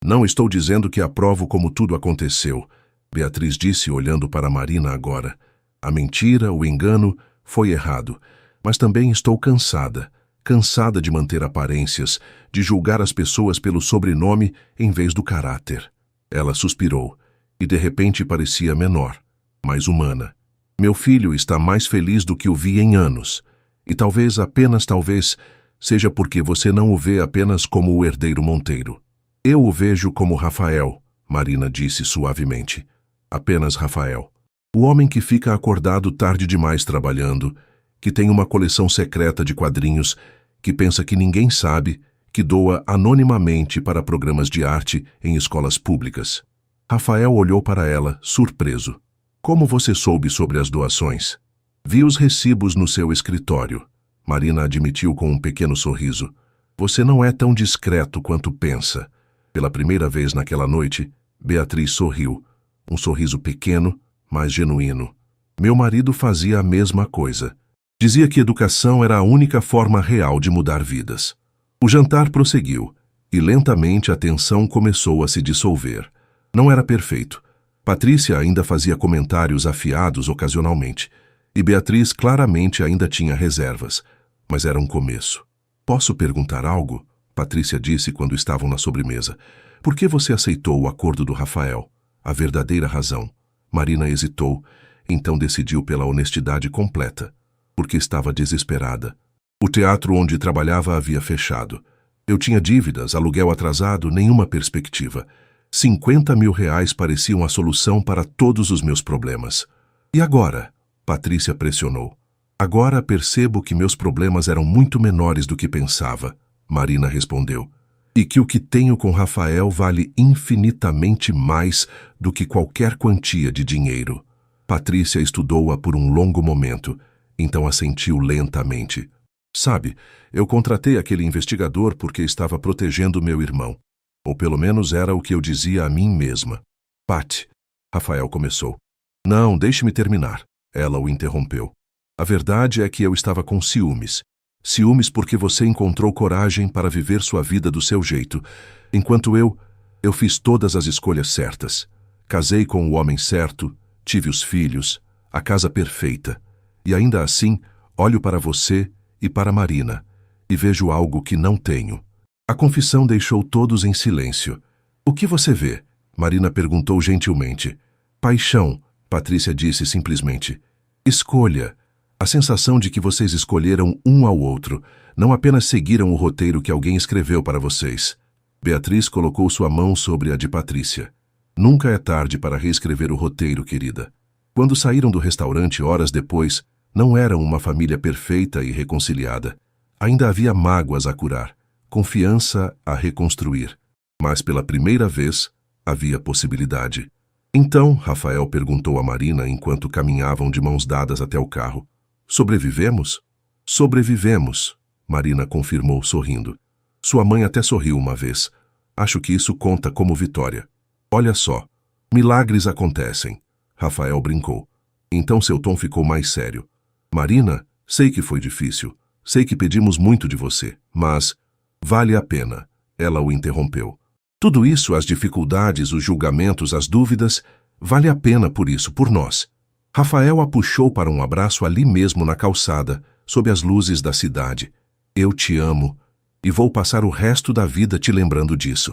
Não estou dizendo que aprovo como tudo aconteceu, Beatriz disse olhando para Marina agora. A mentira, o engano, foi errado, mas também estou cansada de manter aparências, de julgar as pessoas pelo sobrenome em vez do caráter. Ela suspirou, e de repente parecia menor, mais humana. Meu filho está mais feliz do que o vi em anos, e talvez, apenas talvez, seja porque você não o vê apenas como o herdeiro Monteiro. Eu o vejo como Rafael, Marina disse suavemente. Apenas Rafael. O homem que fica acordado tarde demais trabalhando, que tem uma coleção secreta de quadrinhos, que pensa que ninguém sabe, que doa anonimamente para programas de arte em escolas públicas. Rafael olhou para ela, surpreso. Como você soube sobre as doações? Vi os recibos no seu escritório. Marina admitiu com um pequeno sorriso. Você não é tão discreto quanto pensa. Pela primeira vez naquela noite, Beatriz sorriu. Um sorriso pequeno, mas genuíno. Meu marido fazia a mesma coisa. Dizia que educação era a única forma real de mudar vidas. O jantar prosseguiu, e lentamente a tensão começou a se dissolver. Não era perfeito. Patrícia ainda fazia comentários afiados ocasionalmente, e Beatriz claramente ainda tinha reservas, mas era um começo. Posso perguntar algo? Patrícia disse quando estavam na sobremesa. Por que você aceitou o acordo do Rafael? A verdadeira razão. Marina hesitou, então decidiu pela honestidade completa, porque estava desesperada. O teatro onde trabalhava havia fechado. Eu tinha dívidas, aluguel atrasado, nenhuma perspectiva. 50 mil reais pareciam a solução para todos os meus problemas. E agora? Patrícia pressionou. Agora percebo que meus problemas eram muito menores do que pensava, Marina respondeu. E que o que tenho com Rafael vale infinitamente mais do que qualquer quantia de dinheiro. Patrícia estudou-a por um longo momento, então assentiu lentamente. Sabe, eu contratei aquele investigador porque estava protegendo meu irmão. Ou pelo menos era o que eu dizia a mim mesma. Pat, Rafael começou. Não, deixe-me terminar. Ela o interrompeu. A verdade é que eu estava com ciúmes. Ciúmes porque você encontrou coragem para viver sua vida do seu jeito, enquanto eu fiz todas as escolhas certas. Casei com o homem certo, tive os filhos, a casa perfeita. E ainda assim, olho para você e para Marina, e vejo algo que não tenho. A confissão deixou todos em silêncio. O que você vê? Marina perguntou gentilmente. Paixão, Patrícia disse simplesmente. Escolha. A sensação de que vocês escolheram um ao outro, não apenas seguiram o roteiro que alguém escreveu para vocês. Beatriz colocou sua mão sobre a de Patrícia. Nunca é tarde para reescrever o roteiro, querida. Quando saíram do restaurante horas depois, não eram uma família perfeita e reconciliada. Ainda havia mágoas a curar, confiança a reconstruir. Mas pela primeira vez, havia possibilidade. Então, Rafael perguntou a Marina enquanto caminhavam de mãos dadas até o carro. Sobrevivemos? Sobrevivemos, Marina confirmou sorrindo. Sua mãe até sorriu uma vez. Acho que isso conta como vitória. Olha só, milagres acontecem, Rafael brincou. Então seu tom ficou mais sério. Marina, sei que foi difícil, sei que pedimos muito de você, mas vale a pena, ela o interrompeu. Tudo isso, as dificuldades, os julgamentos, as dúvidas, vale a pena por isso, por nós. Rafael a puxou para um abraço ali mesmo na calçada, sob as luzes da cidade. Eu te amo, e vou passar o resto da vida te lembrando disso.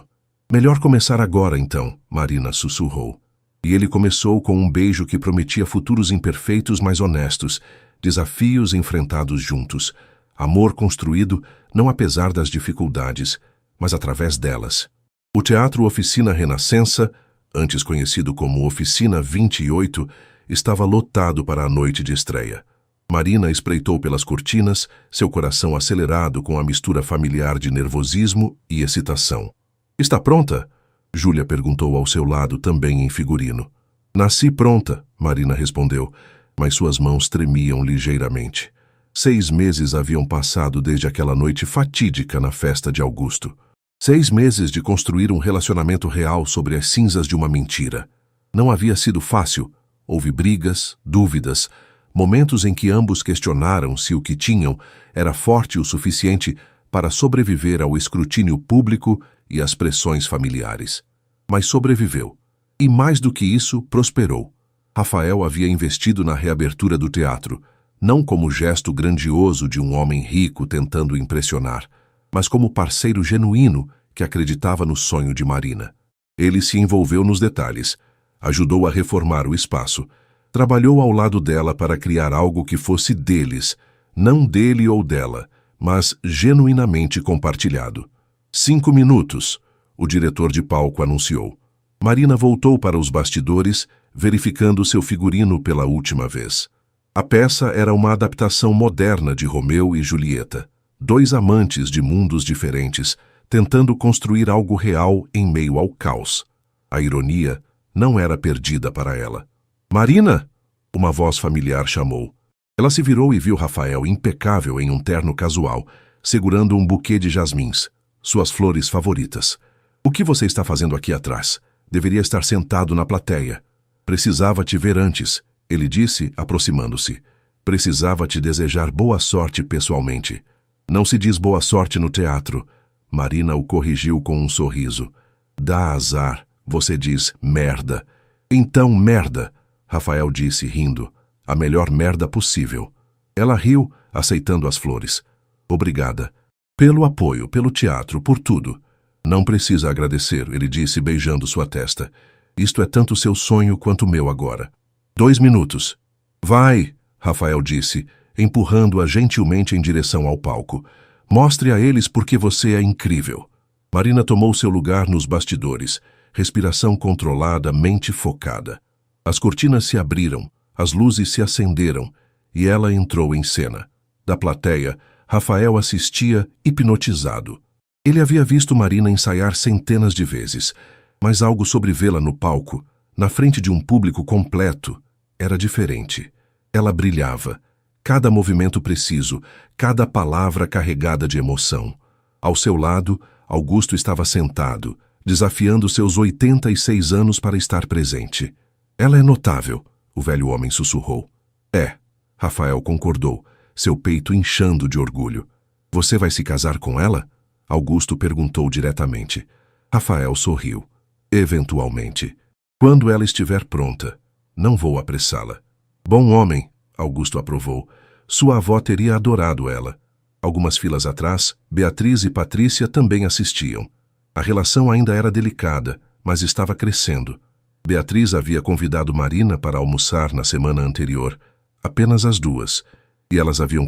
Melhor começar agora, então, Marina sussurrou. E ele começou com um beijo que prometia futuros imperfeitos, mas honestos, desafios enfrentados juntos, amor construído não apesar das dificuldades, mas através delas. O Teatro Oficina Renascença, antes conhecido como Oficina 28, estava lotado para a noite de estreia. Marina espreitou pelas cortinas, seu coração acelerado com a mistura familiar de nervosismo e excitação. Está pronta? Júlia perguntou ao seu lado, também em figurino. Nasci pronta, Marina respondeu, mas suas mãos tremiam ligeiramente. 6 meses haviam passado desde aquela noite fatídica na festa de Augusto. 6 meses de construir um relacionamento real sobre as cinzas de uma mentira. Não havia sido fácil. Houve brigas, dúvidas, momentos em que ambos questionaram se o que tinham era forte o suficiente para sobreviver ao escrutínio público e às pressões familiares. Mas sobreviveu. E mais do que isso, prosperou. Rafael havia investido na reabertura do teatro, não como gesto grandioso de um homem rico tentando impressionar, mas como parceiro genuíno que acreditava no sonho de Marina. Ele se envolveu nos detalhes, ajudou a reformar o espaço, trabalhou ao lado dela para criar algo que fosse deles, não dele ou dela, mas genuinamente compartilhado. 5 minutos, o diretor de palco anunciou. Marina voltou para os bastidores, verificando seu figurino pela última vez. A peça era uma adaptação moderna de Romeu e Julieta, dois amantes de mundos diferentes, tentando construir algo real em meio ao caos. A ironia não era perdida para ela. "Marina!" Uma voz familiar chamou. Ela se virou e viu Rafael impecável em um terno casual, segurando um buquê de jasmins, suas flores favoritas. "O que você está fazendo aqui atrás? Deveria estar sentado na plateia." "Precisava te ver antes", ele disse, aproximando-se. "Precisava te desejar boa sorte pessoalmente." "Não se diz boa sorte no teatro." Marina o corrigiu com um sorriso. "Dá azar, você diz merda." "Então merda", Rafael disse, rindo. "A melhor merda possível." Ela riu, aceitando as flores. "Obrigada. Pelo apoio, pelo teatro, por tudo." "Não precisa agradecer", ele disse, beijando sua testa. "Isto é tanto seu sonho quanto o meu agora." 2 minutos. "Vai", Rafael disse, empurrando-a gentilmente em direção ao palco. "Mostre a eles porque você é incrível." Marina tomou seu lugar nos bastidores, respiração controlada, mente focada. As cortinas se abriram, as luzes se acenderam, e ela entrou em cena. Da plateia, Rafael assistia hipnotizado. Ele havia visto Marina ensaiar centenas de vezes, mas algo sobre vê-la no palco, na frente de um público completo, era diferente. Ela brilhava. Cada movimento preciso, cada palavra carregada de emoção. Ao seu lado, Augusto estava sentado, desafiando seus 86 anos para estar presente. "Ela é notável", o velho homem sussurrou. "É", Rafael concordou, seu peito inchando de orgulho. "Você vai se casar com ela?" Augusto perguntou diretamente. Rafael sorriu. "Eventualmente. Quando ela estiver pronta. Não vou apressá-la." "Bom homem", Augusto aprovou. Sua avó teria adorado ela. Algumas filas atrás, Beatriz e Patrícia também assistiam. A relação ainda era delicada, mas estava crescendo. Beatriz havia convidado Marina para almoçar na semana anterior, apenas as duas, e elas haviam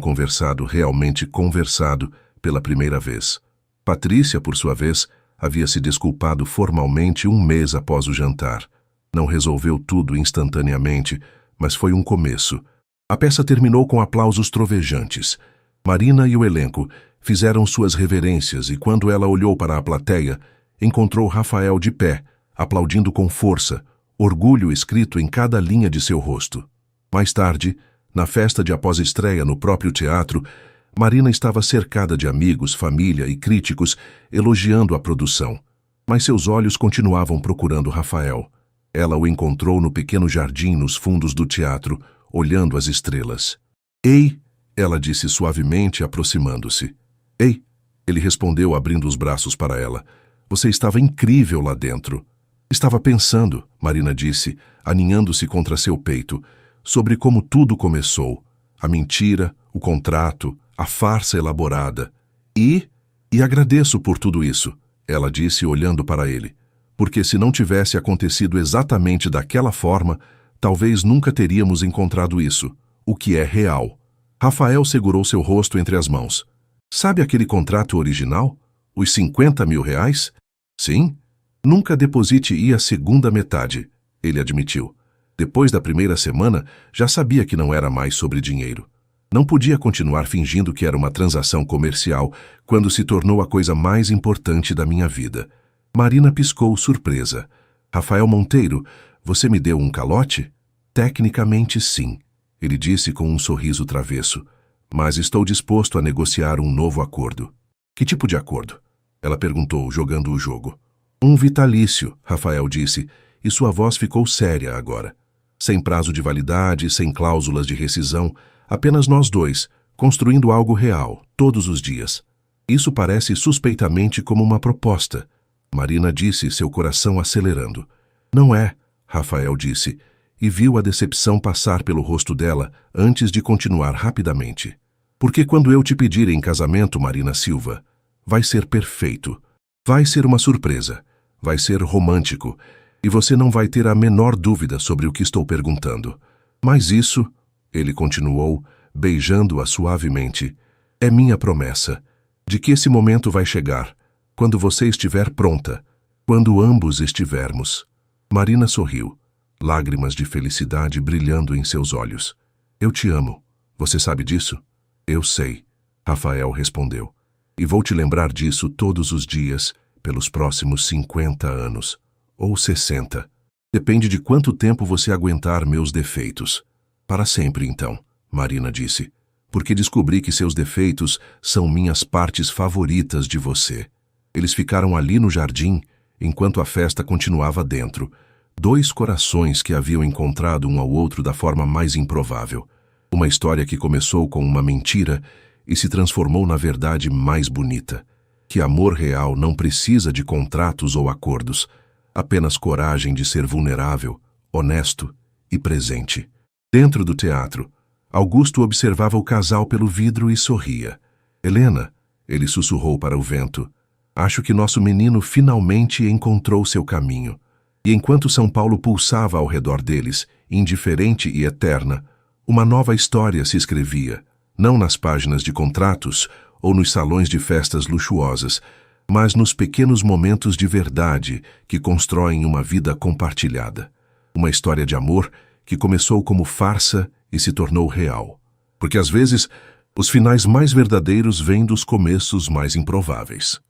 realmente conversado, pela primeira vez. Patrícia, por sua vez, havia se desculpado formalmente 1 mês após o jantar. Não resolveu tudo instantaneamente, mas foi um começo. A peça terminou com aplausos trovejantes. Marina e o elenco fizeram suas reverências e quando ela olhou para a plateia, encontrou Rafael de pé, aplaudindo com força, orgulho escrito em cada linha de seu rosto. Mais tarde, na festa de após-estreia no próprio teatro, Marina estava cercada de amigos, família e críticos elogiando a produção. Mas seus olhos continuavam procurando Rafael. Ela o encontrou no pequeno jardim nos fundos do teatro, olhando as estrelas. "Ei", ela disse suavemente, aproximando-se. "Ei", ele respondeu abrindo os braços para ela. "Você estava incrível lá dentro." "Estava pensando", Marina disse, aninhando-se contra seu peito, "sobre como tudo começou. A mentira, o contrato, a farsa elaborada. E agradeço por tudo isso", ela disse olhando para ele. "Porque se não tivesse acontecido exatamente daquela forma, talvez nunca teríamos encontrado isso, o que é real." Rafael segurou seu rosto entre as mãos. "Sabe aquele contrato original? Os 50 mil reais? Sim. Nunca deposite a segunda metade", ele admitiu. Depois da primeira semana, já sabia que não era mais sobre dinheiro. Não podia continuar fingindo que era uma transação comercial quando se tornou a coisa mais importante da minha vida. Marina piscou surpresa. "Rafael Monteiro, você me deu um calote?" "Tecnicamente, sim", ele disse com um sorriso travesso. "Mas estou disposto a negociar um novo acordo." "Que tipo de acordo?" ela perguntou, jogando o jogo. "Um vitalício", Rafael disse, e sua voz ficou séria agora. "Sem prazo de validade, sem cláusulas de rescisão, apenas nós dois, construindo algo real, todos os dias." "Isso parece suspeitamente como uma proposta", Marina disse, seu coração acelerando. "Não é", Rafael disse, e viu a decepção passar pelo rosto dela antes de continuar rapidamente. "Porque quando eu te pedir em casamento, Marina Silva, vai ser perfeito. Vai ser uma surpresa. Vai ser romântico. E você não vai ter a menor dúvida sobre o que estou perguntando. Mas isso", ele continuou, beijando-a suavemente, "é minha promessa, de que esse momento vai chegar, quando você estiver pronta, quando ambos estivermos." Marina sorriu. lágrimas de felicidade brilhando em seus olhos. Eu te amo. Você sabe disso? Eu sei, Rafael respondeu. E vou te lembrar disso todos os dias, pelos próximos 50 anos. Ou 60. Depende de quanto tempo você aguentar meus defeitos. Para sempre, então, Marina disse. Porque descobri que seus defeitos são minhas partes favoritas de você. Eles ficaram ali no jardim, enquanto a festa continuava dentro. Dois corações que haviam encontrado um ao outro da forma mais improvável. Uma história que começou com uma mentira e se transformou na verdade mais bonita. Que amor real não precisa de contratos ou acordos, apenas coragem de ser vulnerável, honesto e presente. Dentro do teatro, Augusto observava o casal pelo vidro e sorria. Helena, ele sussurrou para o vento, acho que nosso menino finalmente encontrou seu caminho. E enquanto São Paulo pulsava ao redor deles, indiferente e eterna, uma nova história se escrevia, não nas páginas de contratos ou nos salões de festas luxuosas, mas nos pequenos momentos de verdade que constroem uma vida compartilhada. Uma história de amor que começou como farsa e se tornou real. Porque às vezes, os finais mais verdadeiros vêm dos começos mais improváveis.